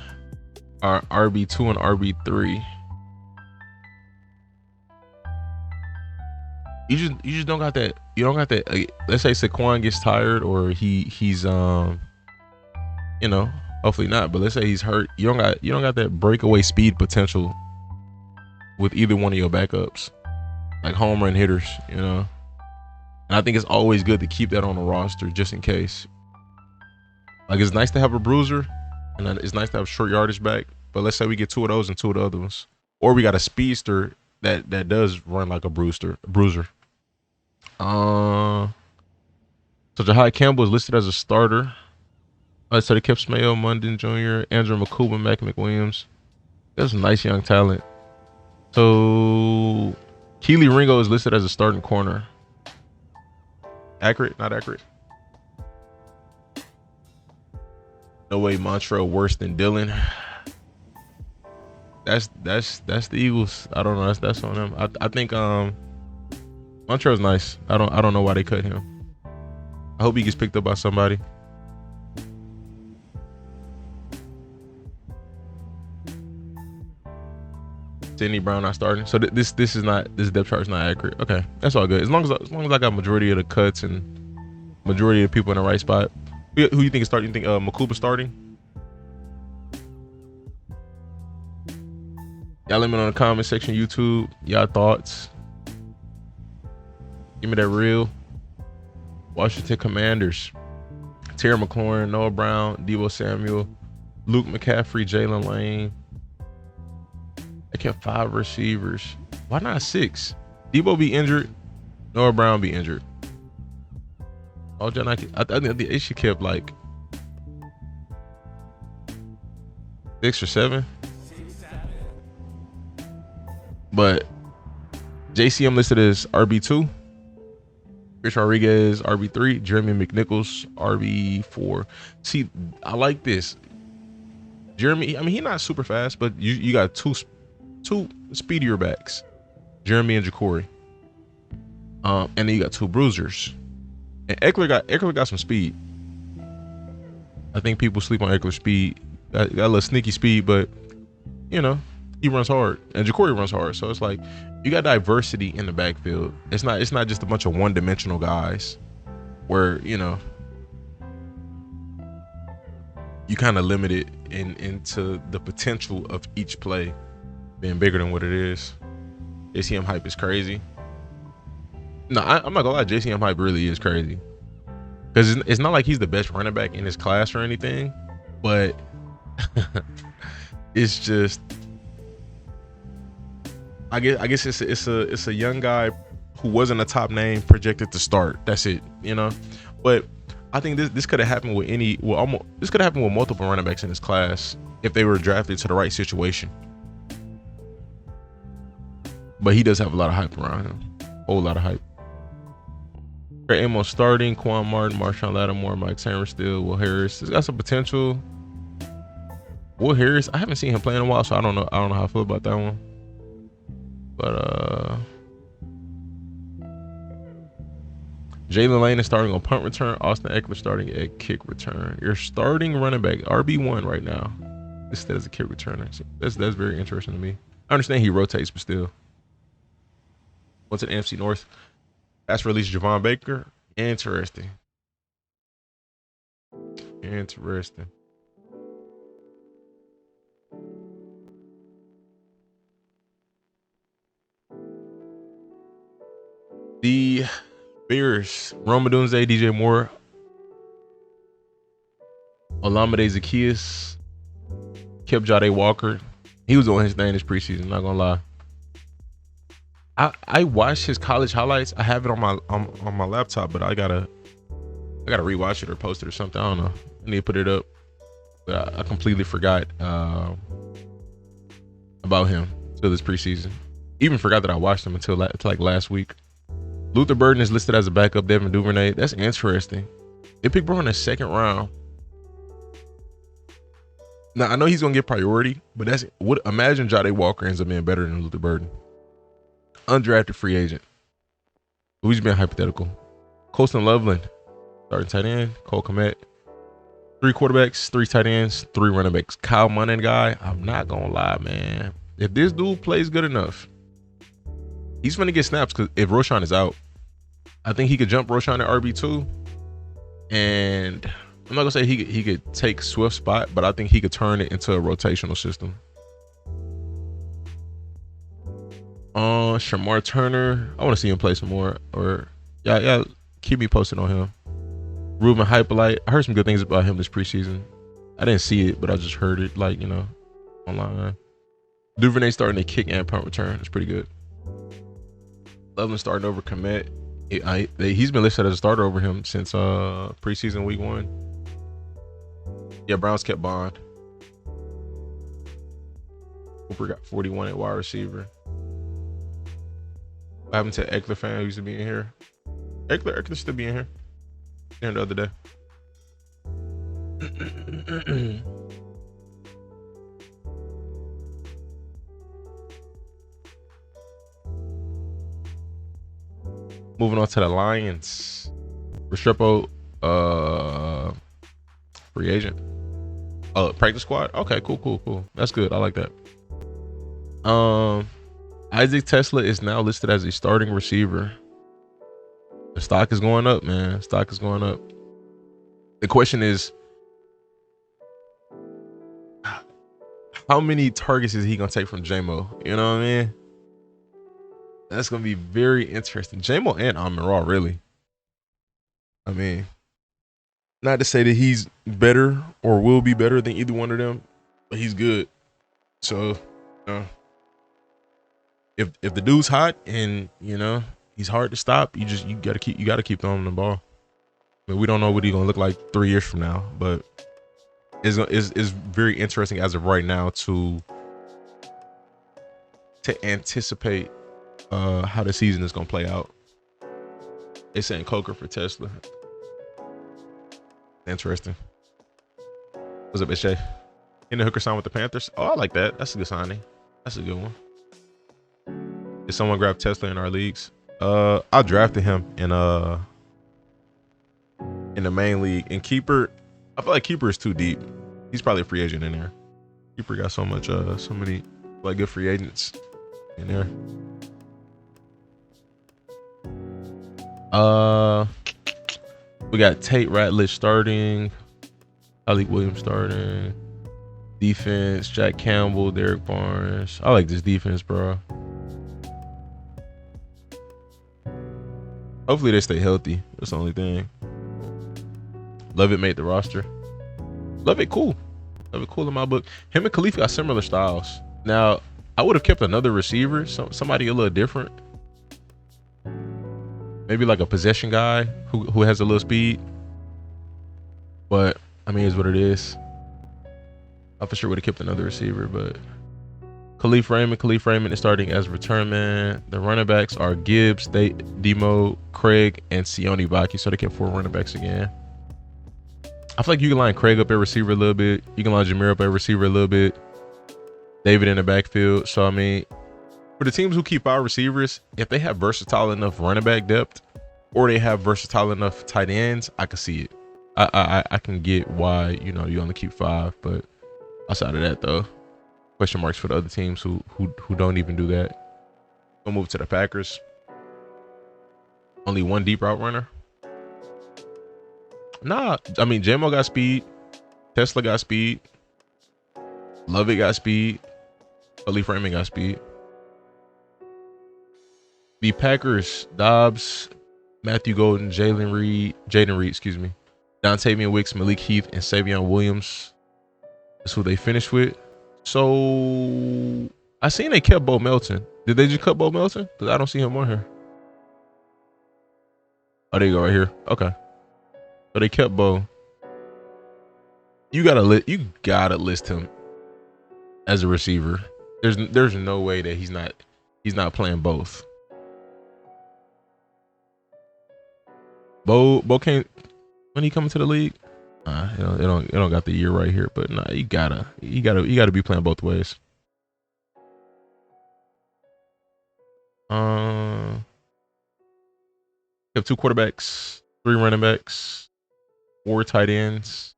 are RB2 and RB3. You just don't got that. You don't got that. Let's say Saquon gets tired or he's hopefully not, but let's say he's hurt. You don't got that breakaway speed potential with either one of your backups, like home run hitters, And I think it's always good to keep that on the roster just in case. Like, it's nice to have a bruiser, and it's nice to have short yardage back. But let's say we get 2 of those and 2 of the other ones, or we got a speedster that does run like a bruiser. So Jahai Campbell is listed as a starter. So they kept Smail, Munden Jr., Andrew McCouben, Mac McWilliams. That's some nice young talent. So Keely Ringo is listed as a starting corner. Accurate? Not accurate? No way Montrell worse than Dillon. That's the Eagles. I don't know. That's on them. I think Montrell's nice. I don't know why they cut him. I hope he gets picked up by somebody. Sidney Brown not starting. So this depth chart is not accurate. Okay, that's all good. As long as I got majority of the cuts and majority of the people in the right spot. Who you think is starting? You think Makuba starting? Y'all let me know in the comment section, YouTube. Y'all thoughts. Give me that real. Washington Commanders. Terry McLaurin, Noah Brown, Deebo Samuel, Luke McCaffrey, Jalen Lane. They kept 5 receivers. Why not 6? Deebo be injured. Noah Brown be injured. I think they should kept like 6 or 7. But JCM listed as RB2. Chris Rodriguez RB3. Jeremy McNichols RB4. See, I like this. Jeremy, I mean, he's not super fast, but you got two speedier backs, Jeremy and Ja'Cory. And then you got 2 bruisers. And Eckler got some speed. I think people sleep on Eckler's speed. Got a little sneaky speed, but he runs hard, and Ja'Cory runs hard. So it's like you got diversity in the backfield. It's not just a bunch of one-dimensional guys where, you know, you kind of limit it into the potential of each play being bigger than what it is. JCM hype is crazy. No, I'm not gonna lie, JCM hype really is crazy. Because it's not like he's the best running back in his class or anything, but it's just, I guess it's a young guy who wasn't a top name projected to start. That's it, you know. But I think this could have happened with this could have happened with multiple running backs in this class if they were drafted to the right situation. But he does have a lot of hype around him, whole lot of hype. Trey Amos starting, Quan Martin, Marshawn Lattimore, Mike Sainristil, Will Harris. He's got some potential. Will Harris, I haven't seen him play in a while, so I don't know how I feel about that one. But Jalen Lane is starting on punt return. Austin Eckler starting at kick return. Your starting running back, RB1 right now, listed as a kick returner. So that's very interesting to me. I understand he rotates, but still. What's an NFC North? That's released Javon Baker. Interesting. The Bears, Rome Odunze, DJ Moore, Olamide Zaccheaus, Jade Walker. He was doing his thing this preseason, not gonna lie. I watched his college highlights. I have it on my laptop, but I gotta rewatch it or post it or something. I don't know. I need to put it up. But I completely forgot about him till this preseason. Even forgot that I watched him until like last week. Luther Burden is listed as a backup. Devin Duvernay. That's interesting. They picked Bro in the second round. Now I know he's gonna get priority, but imagine Jade Walker ends up being better than Luther Burden. Undrafted free agent. Who's been hypothetical? Colston Loveland, starting tight end. Cole Kmet. 3 quarterbacks, 3 tight ends, 3 running backs. Kyle Munnan guy. I'm not gonna lie, man. If this dude plays good enough, he's gonna get snaps. Because if Roshan is out, I think he could jump Roshan at RB2. And I'm not gonna say he could take Swift's spot, but I think he could turn it into a rotational system. Shamar Turner, I want to see him play some more. Or yeah, keep me posted on him. Ruben Hypolite, I heard some good things about him this preseason. I didn't see it, but I just heard it, like, you know, online. Duvernay starting to kick and punt return. It's pretty good. Loveland starting over Kmet. He's been listed as a starter over him since preseason week 1. Yeah, Browns kept Bond. Cooper got 41 at wide receiver. What happened to Eckler fan who used to be in here? Eckler still be in here. Here the other day. Moving on to the Lions. Restrepo, free agent. Practice squad. Okay, cool. That's good. I like that. Isaac Tesla is now listed as a starting receiver. The stock is going up, man. Stock is going up. The question is, how many targets is he gonna take from J-Mo? You know what I mean? That's gonna be very interesting. J-Mo and Amon-Ra, really. I mean, not to say that he's better or will be better than either one of them, but he's good. So, if the dude's hot and, you know, he's hard to stop, you gotta keep throwing him the ball. I mean, we don't know what he's gonna look like 3 years from now, but it's very interesting as of right now to anticipate how the season is gonna play out. They're saying Coker for Tesla. Interesting. What's up, Shay? In the hooker sign with the Panthers. Oh, I like that. That's a good signing. That's a good one. Did someone grab Tesla in our leagues? I drafted him in the main league. And Keeper, I feel like Keeper is too deep. He's probably a free agent in there. Keeper got so many like good free agents in there. Uh, we got Tate Ratledge starting, Alec Williams starting. Defense, Jack Campbell, Derek Barnes. I like this defense, bro. Hopefully they stay healthy. That's the only thing. Lovett made the roster. Lovett cool. Lovett cool in my book. Him and Khalif got similar styles. Now, I would have kept another receiver, somebody a little different. Maybe like a possession guy who has a little speed. But I mean, it's what it is. I for sure would have kept another receiver, but Khalif Raymond is starting as return man. The running backs are Gibbs, Demo, Craig, and Sione Baki. So they kept 4 running backs again. I feel like you can line Craig up at receiver a little bit. You can line Jameer up at receiver a little bit. David in the backfield. So I mean, for the teams who keep our receivers, if they have versatile enough running back depth or they have versatile enough tight ends, I can see it. I can get why, you only keep 5, but outside of that though, question marks for the other teams who don't even do that. We'll move to the Packers. Only 1 deep route runner. Nah, I mean JMO got speed, Tesla got speed, Lovett got speed, Khalif Raymond got speed. The Packers, Dobbs, Matthew Golden, Jaden Reed, Dontavian Wicks, Malik Heath, and Savion Williams. That's who they finished with. So I seen they kept Bo Melton. Did they just cut Bo Melton? Because I don't see him on here. Oh, there you go, right here. Okay. So they kept Bo. You gotta list him as a receiver. There's no way that he's not playing both. Bo can't, when he coming to the league. It don't got the year right here, but nah, you gotta be playing both ways. You have 2 quarterbacks, 3 running backs, 4 tight ends.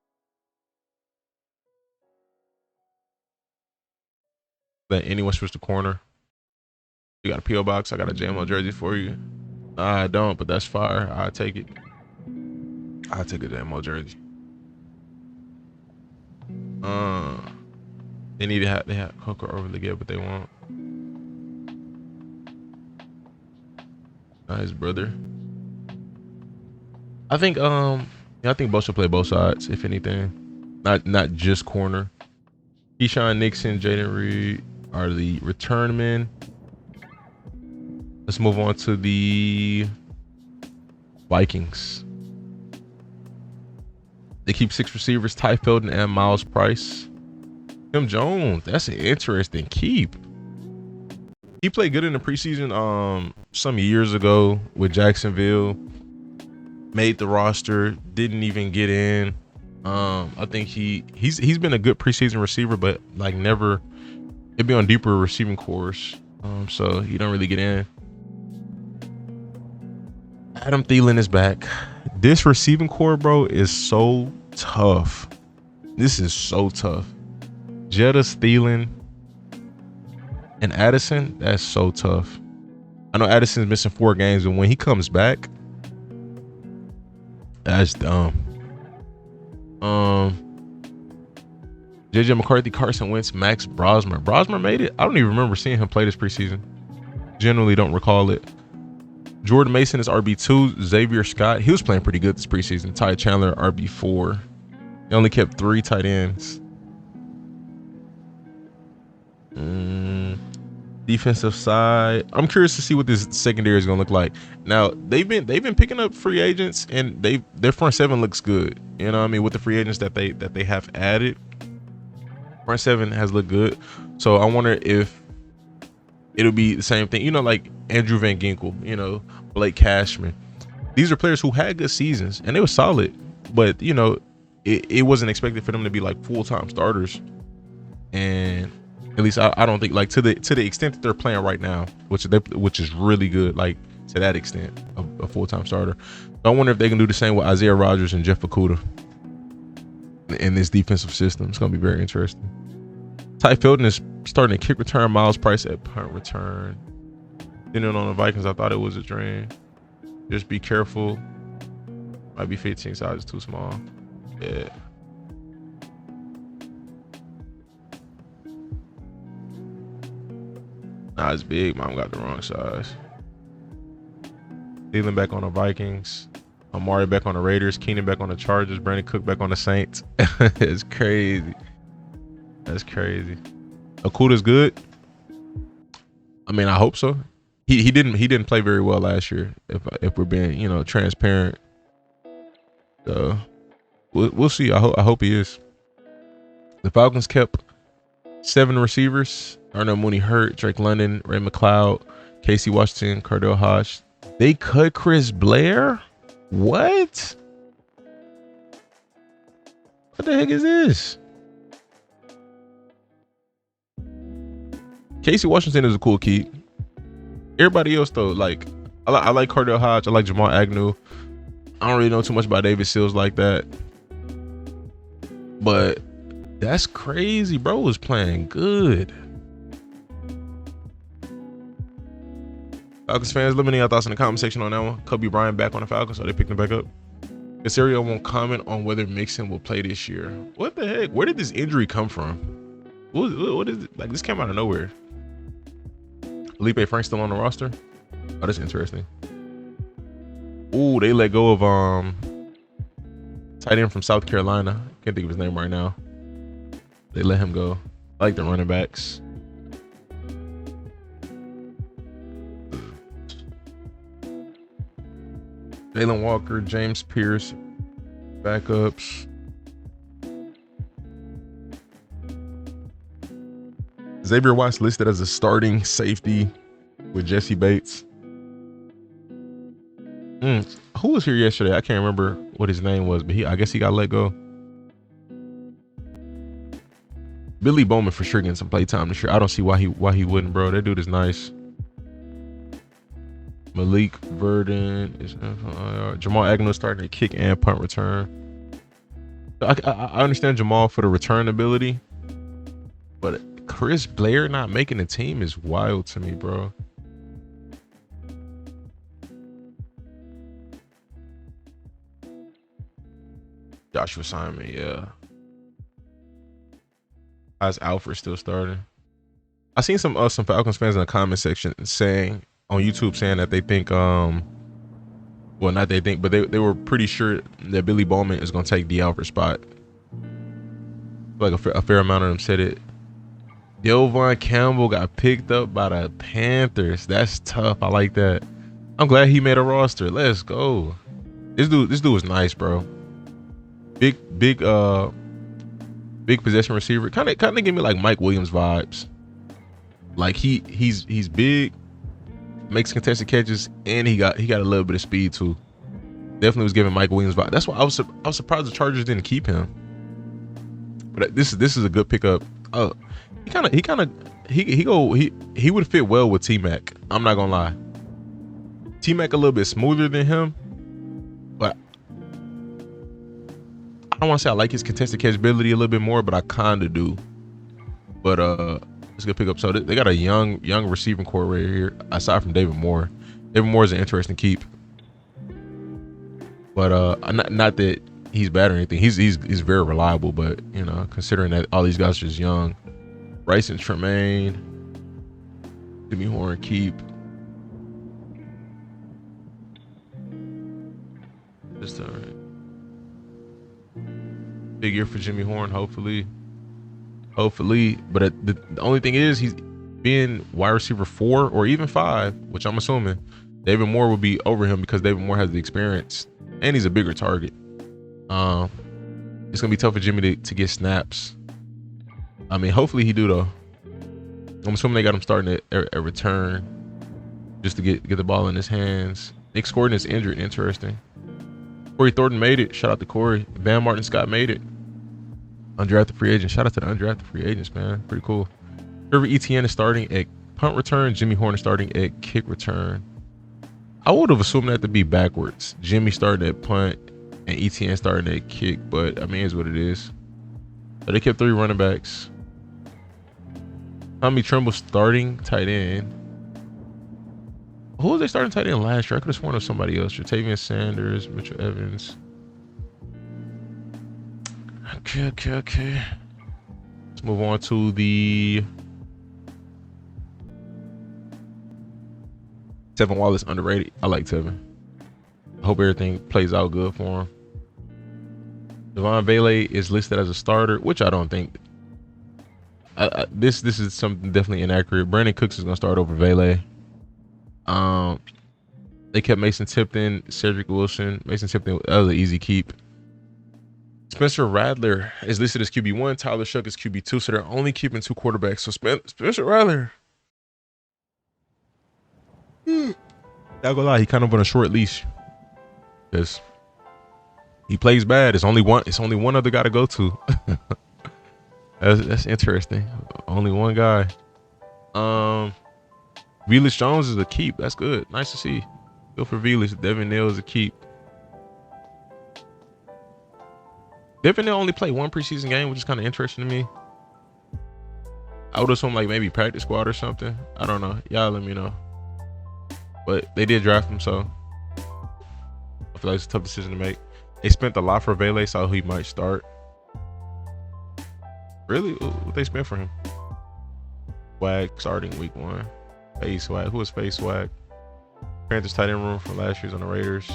Let anyone switch the corner. You got a PO box. I got a JMO jersey for you. Nah, I don't, but that's fire. I'll take it. I'll take a JMO jersey. They have Hooker over the get what they want. His brother. I think both should play both sides, if anything. Not just corner. Keyshawn Nixon, Jaden Reed are the return men. Let's move on to the Vikings. They keep 6 receivers, Ty Felton and Miles Price. Tim Jones, that's an interesting keep. He played good in the preseason some years ago with Jacksonville. Made the roster, didn't even get in. I think he's been a good preseason receiver, but like never, it'd be on deeper receiving cores. So he don't really get in. Adam Thielen is back. This receiving core, bro, is so tough. This is so tough. Jettas, Thielen, and Addison, that's so tough. I know Addison's missing 4 games, and when he comes back, that's dumb. JJ McCarthy, Carson Wentz, Max Brosmer. Brosmer made it. I don't even remember seeing him play this preseason. Generally don't recall it. Jordan Mason is RB2. Xavier Scott, he was playing pretty good this preseason. Ty Chandler, RB4. They only kept 3 tight ends. Defensive side, I'm curious to see what this secondary is gonna look like. Now they've been picking up free agents, and their front 7 looks good. You know what I mean, with the free agents that they have added, front 7 has looked good. So I wonder if it'll be the same thing. Like Andrew Van Ginkel, Blake Cashman. These are players who had good seasons and they were solid, but it wasn't expected for them to be like full-time starters. And at least I don't think, like, to the extent that they're playing right now, which is really good, like to that extent, a full-time starter. So I wonder if they can do the same with Isaiah Rodgers and Jeff Okudah in this defensive system. It's gonna be very interesting. Ty Felton is starting to kick return. Miles Price at punt return. Depending on the Vikings, I thought it was a dream. Just be careful. Might be 15 sizes too small. Yeah. Nah, it's big. Mom got the wrong size. Thielen back on the Vikings. Amari back on the Raiders. Keenan back on the Chargers. Brandon Cook back on the Saints. It's crazy. That's crazy. Okuda's good. I mean, I hope so. He didn't play very well last year. If we're being transparent, so we'll see. I hope he is. The Falcons kept 7 receivers. Darnell Mooney hurt. Drake London, Ray McLeod, Casey Washington, Cardell Hodge. They cut Chris Blair. What? What the heck is this? Casey Washington is a cool keep. Everybody else though, like I like Cardell Hodge. I like Jamal Agnew. I don't really know too much about David Sills like that, but that's crazy. Bro was playing good. Falcons fans, let me know your thoughts in the comment section on that one. Kobe Bryant back on the Falcons, so they picked him back up. Casario won't comment on whether Mixon will play this year. What the heck? Where did this injury come from? What is it? Like, this came out of nowhere. Felipe Frank still on the roster? Oh, that's interesting. Ooh, they let go of tight end from South Carolina. Can't think of his name right now. They let him go. I like the running backs. Jalen Walker, James Pierce, backups. Xavier Watts listed as a starting safety with Jesse Bates. Who was here yesterday? I can't remember what his name was, but I guess he got let go. Billy Bowman for sure getting some play time this year. I don't see why he wouldn't, bro. That dude is nice. Malik Verdon is Jamal Agnew starting to kick and punt return. I understand Jamal for the return ability, but Chris Blair not making the team is wild to me, bro. Joshua Simon, yeah. How's Alfred still starting? I seen some Falcons fans in the comment section saying on YouTube saying that they think well, not they think, but they were pretty sure that Billy Bowman is gonna take the Alfred spot. Like a fair amount of them said it. Delvon Campbell got picked up by the Panthers. That's tough. I like that. I'm glad he made a roster. Let's go. This dude was nice, bro. Big possession receiver. Kind of give me like Mike Williams vibes. Like he's big, makes contested catches, and he got a little bit of speed too. Definitely was giving Mike Williams vibes. That's why I was surprised the Chargers didn't keep him. But this is a good pickup. He would fit well with T-Mac. I'm not gonna lie. T-Mac a little bit smoother than him, but I don't want to say I like his contested catch ability a little bit more, but I kind of do. But it's a good pickup. So they got a young receiving core right here, aside from David Moore. David Moore is an interesting keep, but not that he's bad or anything. He's very reliable, but considering that all these guys are just young. Rice and Tremaine, Jimmy Horn keep. Just all right. Big year for Jimmy Horn, hopefully. But the only thing is, he's being wide receiver 4 or even 5, which I'm assuming David Moore will be over him because David Moore has the experience and he's a bigger target. It's gonna be tough for Jimmy to get snaps. I mean, hopefully he do though. I'm assuming they got him starting a return just to get the ball in his hands. Nick Gordon is injured. Interesting. Corey Thornton made it. Shout out to Corey. Van Martin Scott made it. Undrafted free agent. Shout out to the undrafted free agents, man. Pretty cool. Trevor Etienne is starting at punt return. Jimmy Horn is starting at kick return. I would have assumed that to be backwards. Jimmy started at punt and Etienne started at kick, but I mean, it's what it is. So they kept 3 running backs. Tommy Tremble starting tight end. Who was they starting tight end last year? I could have sworn it was somebody else. Jatavian Sanders, Mitchell Evans. Okay. Let's move on to the Tevin Wallace, underrated. I like Tevin. I hope everything plays out good for him. Devon Bailey is listed as a starter, which I don't think. This is something definitely inaccurate. Brandon Cooks is gonna start over Bailey. They kept Mason Tipton, Cedric Wilson. Mason Tipton, that was an easy keep. Spencer Rattler is listed as QB1. Tyler Shuck is QB2. So they're only keeping 2 quarterbacks. So Spencer Rattler, not gonna lie, he kind of on a short leash because he plays bad. It's only one other guy to go to. That's interesting. Only one guy. Velus Jones is a keep. That's good. Nice to see. Good for Velus. Devin Neal is a keep. Devin Neal only played 1 preseason game, which is kind of interesting to me. I would assume like maybe practice squad or something. I don't know. Y'all let me know. But they did draft him, so I feel like it's a tough decision to make. They spent a lot for Vele, so he might start. Really? What they spent for him? Swag starting week 1. Face Swag. Who was Face Swag? Panthers tight end room from last year's on the Raiders.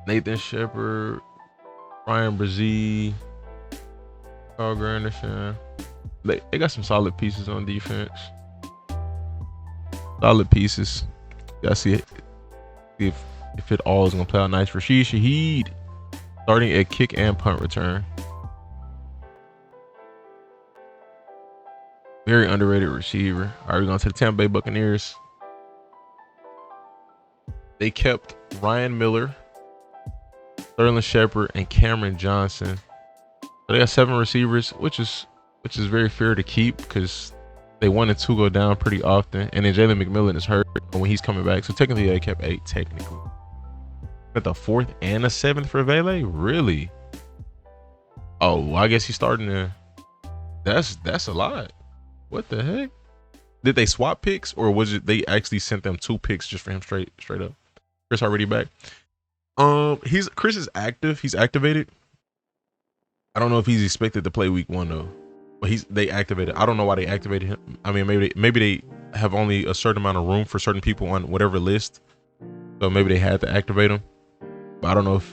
Nathan Shepard, Ryan Brzee, Carl Granderson. They got some solid pieces on defense. Solid pieces. Gotta see if it all is gonna play out nice. Rashid Shaheed starting at kick and punt return. Very underrated receiver. All right, we're going to the Tampa Bay Buccaneers. They kept Ryan Miller, Sterling Shepard, and Cameron Johnson. So they got 7 receivers, which is very fair to keep because they 1 and 2 go down pretty often. And then Jalen McMillan is hurt when he's coming back. So technically they kept 8 technically. But the 4th and the 7th for Vele? Really? Oh, well, I guess he's starting to. That's a lot. What the heck? Did they swap picks or was it they actually sent them 2 picks just for him straight up? Chris already back. Chris is active. He's activated. I don't know if he's expected to play week 1 though. But they activated. I don't know why they activated him. I mean, maybe they have only a certain amount of room for certain people on whatever list. So maybe they had to activate him. But I don't know if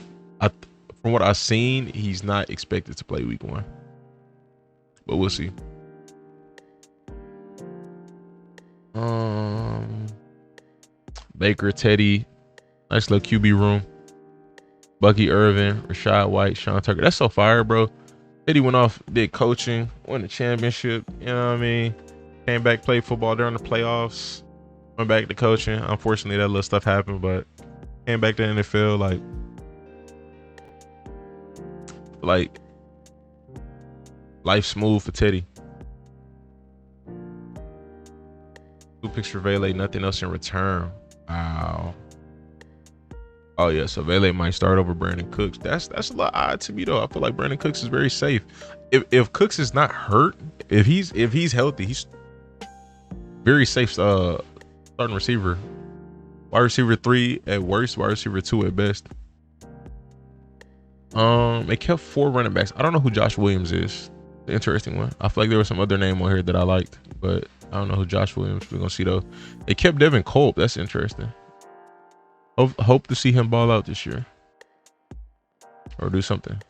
from what I've seen, he's not expected to play week 1. But we'll see. Baker, Teddy, nice little QB room. Bucky Irvin, Rashad White, Sean Tucker. That's so fire, bro. Teddy went off, did coaching, won the championship. You know what I mean? Came back, played football during the playoffs. Went back to coaching. Unfortunately, that little stuff happened, but came back to the NFL. Like life smooth for Teddy. 2 picks for Vele, nothing else in return. Wow. Oh yeah, so Vele might start over Brandon Cooks. That's a lot odd to me though. I feel like Brandon Cooks is very safe. If Cooks is not hurt, if he's healthy, he's very safe. Starting receiver, wide receiver 3 at worst, wide receiver 2 at best. They kept 4 running backs. I don't know who Josh Williams is. The interesting one. I feel like there was some other name on here that I liked, but I don't know who Josh Williams. We're gonna see though. They kept Devin Culp. That's interesting. Hope to see him ball out this year or do something.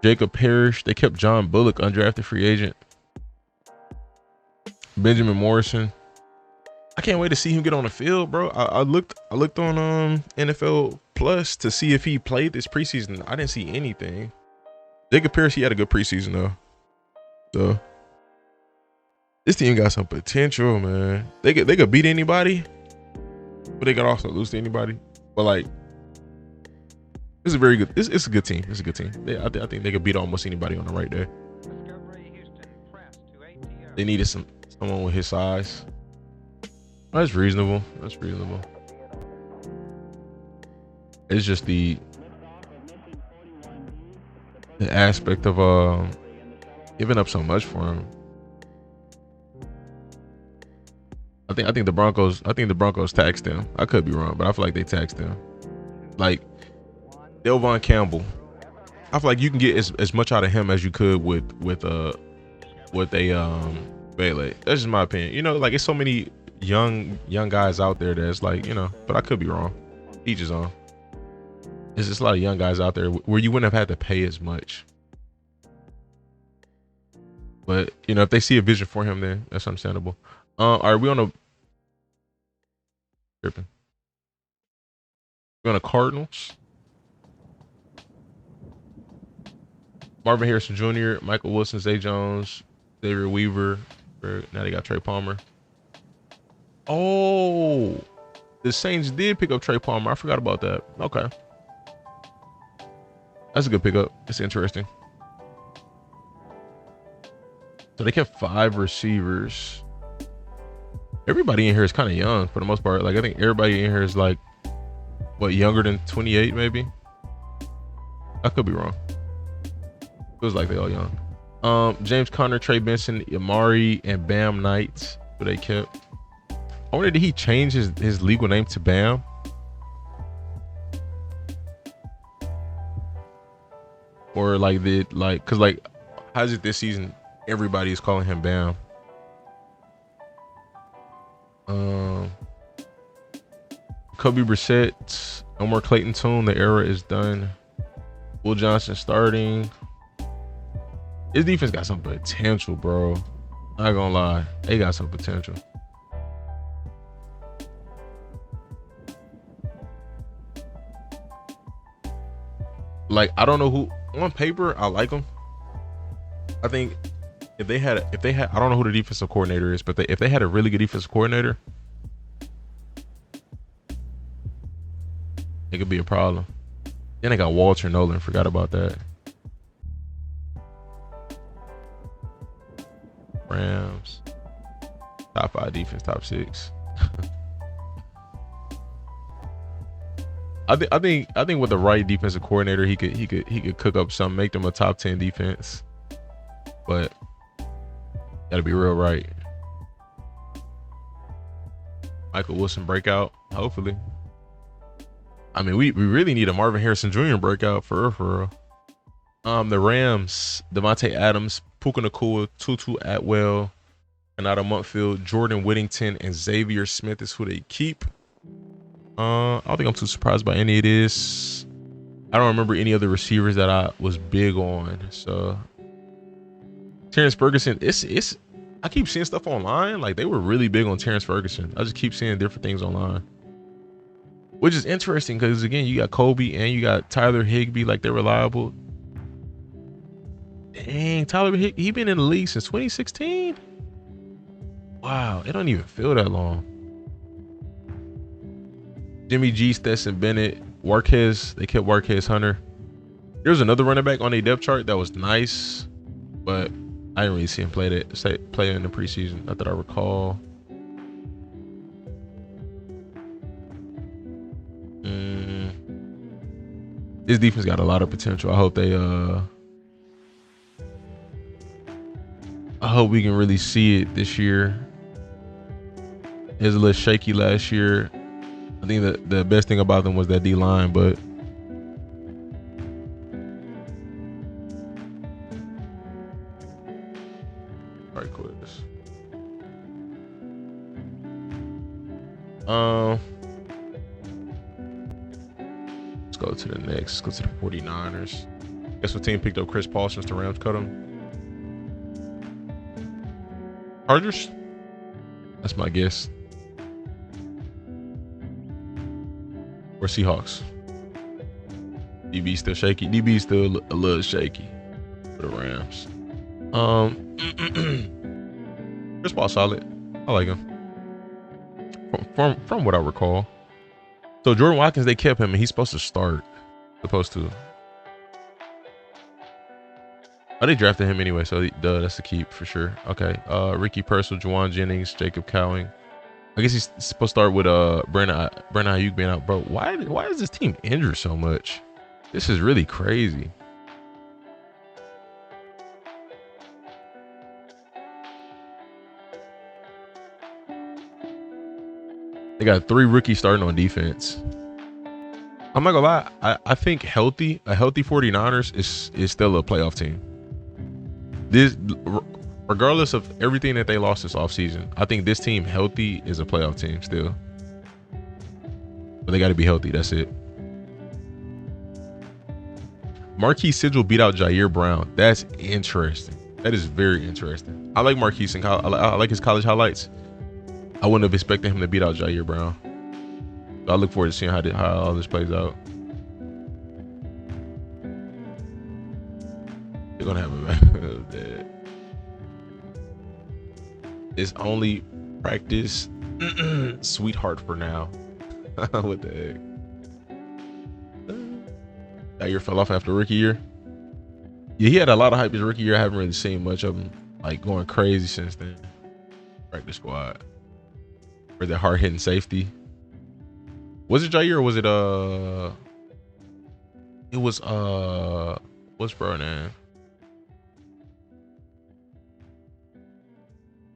Jacob Parrish. They kept John Bullock, undrafted free agent. Benjamin Morrison. I can't wait to see him get on the field, bro. I looked on NFL Plus to see if he played this preseason. I didn't see anything. Jacob Parrish, he had a good preseason though. So this team got some potential, man. They could beat anybody, but they could also lose to anybody. But like, this is a very good. It's a good team. It's a good team. I think they could beat almost anybody on the right day. They needed someone with his size. That's reasonable. That's reasonable. It's just the aspect of giving up so much for him. I think the Broncos taxed him. I could be wrong, but I feel like they taxed him. Like Delvon Campbell, I feel like you can get as much out of him as you could with a Bailey. That's just my opinion. You know, like it's so many young guys out there that's like, you know, but I could be wrong. Each his own. There's just a lot of young guys out there where you wouldn't have had to pay as much. But you know, if they see a vision for him, then that's understandable. Are we on a tripping? We on the Cardinals? Marvin Harrison Jr., Michael Wilson, Zay Jones, Xavier Weaver. Now they got Trey Palmer. Oh, the Saints did pick up Trey Palmer. I forgot about that. Okay. That's a good pickup. It's interesting. So they kept 5 receivers. Everybody in here is kind of young for the most part. Like I think everybody in here is like, what, younger than 28 maybe? I could be wrong. Feels like they all young. James Conner, Trey Benson, Amari, and Bam Knight, who they kept. I wonder, did he change his legal name to Bam? Or like cause like how's it this season? Everybody is calling him Bam. Kobe Brissett, no more Clayton Tune. The era is done. Will Johnson starting. His defense got some potential, bro. Not gonna lie, they got some potential. Like I don't know who on paper I like them. I think if they had I don't know who the defensive coordinator is, but if they had a really good defensive coordinator, it could be a problem. Then they got Walter Nolan. Forgot about that. Rams. Top 5 defense, top 6. I think with the right defensive coordinator, he could cook up something, make them a top 10 defense. But gotta be real right. Michael Wilson breakout, hopefully. I mean, we really need a Marvin Harrison Jr. breakout for real. The Rams, Devontae Adams, Puka Nacua, Tutu Atwell, Kanata Montfield, Jordan Whittington, and Xavier Smith is who they keep. I don't think I'm too surprised by any of this. I don't remember any other receivers that I was big on. So Terrence Ferguson, it's I keep seeing stuff online. Like they were really big on Terrence Ferguson. I just keep seeing different things online, which is interesting because again, you got Kobe and you got Tyler Higbee. Like they're reliable. Dang, Tyler Higbee, he been in the league since 2016. Wow, it don't even feel that long. Jimmy G, Stetson Bennett, Warquez. They kept Warquez Hunter. There's another running back on their depth chart that was nice, but I didn't really see him play in the preseason. Not that I recall. This defense got a lot of potential. I hope we can really see it this year. It was a little shaky last year. I think that the best thing about them was that D-line, but right quick. Let's go to the next. Let's go to the 49ers. Guess what team picked up Chris Paul since the Rams cut him? Chargers? That's my guess. Or Seahawks. DB still shaky. DB still a little shaky for the Rams. Chris Paul solid. I like him. From what I recall. So Jordan Watkins, they kept him and he's supposed to start. Supposed to. Oh, they drafted him anyway, so that's a keep for sure. Okay. Ricky Purcell, Juwan Jennings, Jacob Cowing. I guess he's supposed to start with Brandon Ayuk being out. Bro, why is this team injured so much? This is really crazy. They got 3 rookies starting on defense. I'm not gonna lie. I think a healthy 49ers is still a playoff team. This, regardless of everything that they lost this offseason, I think this team healthy is a playoff team still. But they got to be healthy. That's it. Marquise Sigil beat out Jair Brown. That's interesting. That is very interesting. I like Marquise and I like his college highlights. I wouldn't have expected him to beat out Jair Brown. So I look forward to seeing how all this plays out. They're gonna have a it's only practice sweetheart for now. What the heck? Jair fell off after rookie year. Yeah, he had a lot of hype his rookie year. I haven't really seen much of him like going crazy since then. Practice squad. For the hard hitting safety. Was it Jair or was it it was what's bro name?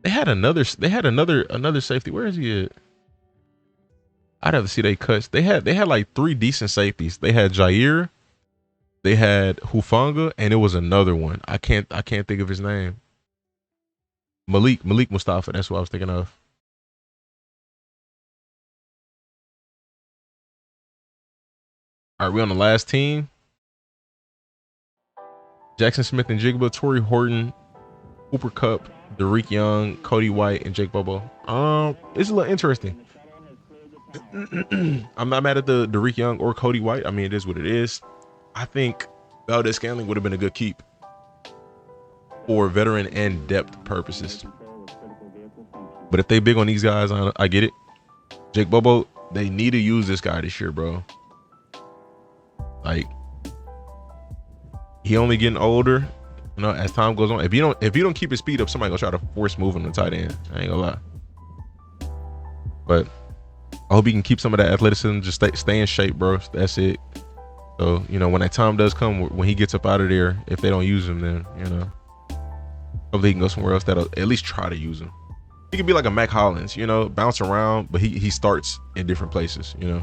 They had another safety. Where is he at? I'd have to see they cuts. They had like 3 decent safeties. They had Jair, they had Hufanga, and it was another one. I can't think of his name. Malik Mustafa. That's what I was thinking of. All right, we on the last team. Jackson Smith and Jigba, Torrey Horton, Cooper Kupp, Derek Young, Cody White, and Jake Bobo. It's a little interesting. I'm not mad at the Derek Young or Cody White. I mean, it is what it is. I think Valdez-Scantling would have been a good keep for veteran and depth purposes. But if they big on these guys, I get it. Jake Bobo, they need to use this guy this year, bro. Like, he only getting older, you know, as time goes on. If you don't keep his speed up, somebody gonna try to force move him to tight end. I ain't gonna lie. But I hope he can keep some of that athleticism. Just stay in shape, bro. That's it. So, you know, when that time does come, when he gets up out of there, if they don't use him, then, you know, hopefully he can go somewhere else that'll at least try to use him. He could be like a Mac Hollins, you know, bounce around, but he starts in different places, you know.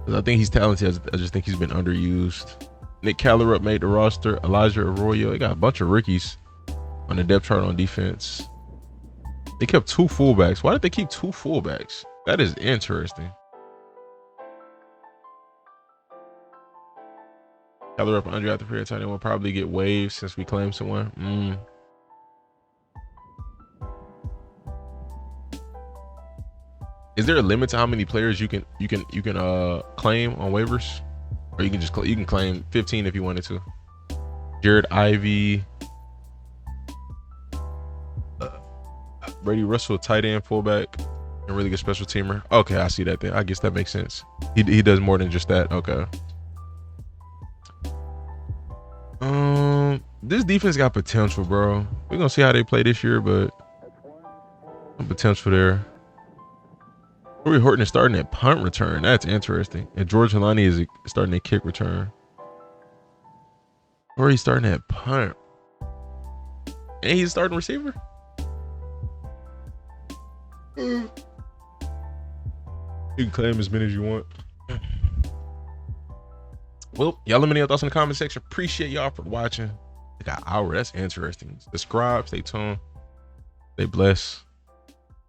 I think he's talented. I just think he's been underused. Nick Callerup made the roster. Elijah Arroyo. They got a bunch of rookies on the depth chart on defense. They kept 2 fullbacks. Why did they keep 2 fullbacks? That is interesting. Callerup and undrafted free agent will probably get waived since we claimed someone. Is there a limit to how many players you can claim on waivers, or you can claim 15 if you wanted to? Jared Ivey, Brady Russell, tight end, fullback, and really good special teamer. Okay, I see that thing. I guess that makes sense. He does more than just that. Okay. This defense got potential, bro. We're gonna see how they play this year, but some potential there. Corey Horton is starting at punt return. That's interesting. And George Helani is starting at kick return. Or he's starting at punt. And he's starting receiver. You can claim as many as you want. Well, y'all let me know your thoughts in the comment section. Appreciate y'all for watching. They got an hour. That's interesting. Subscribe. Stay tuned. Stay blessed.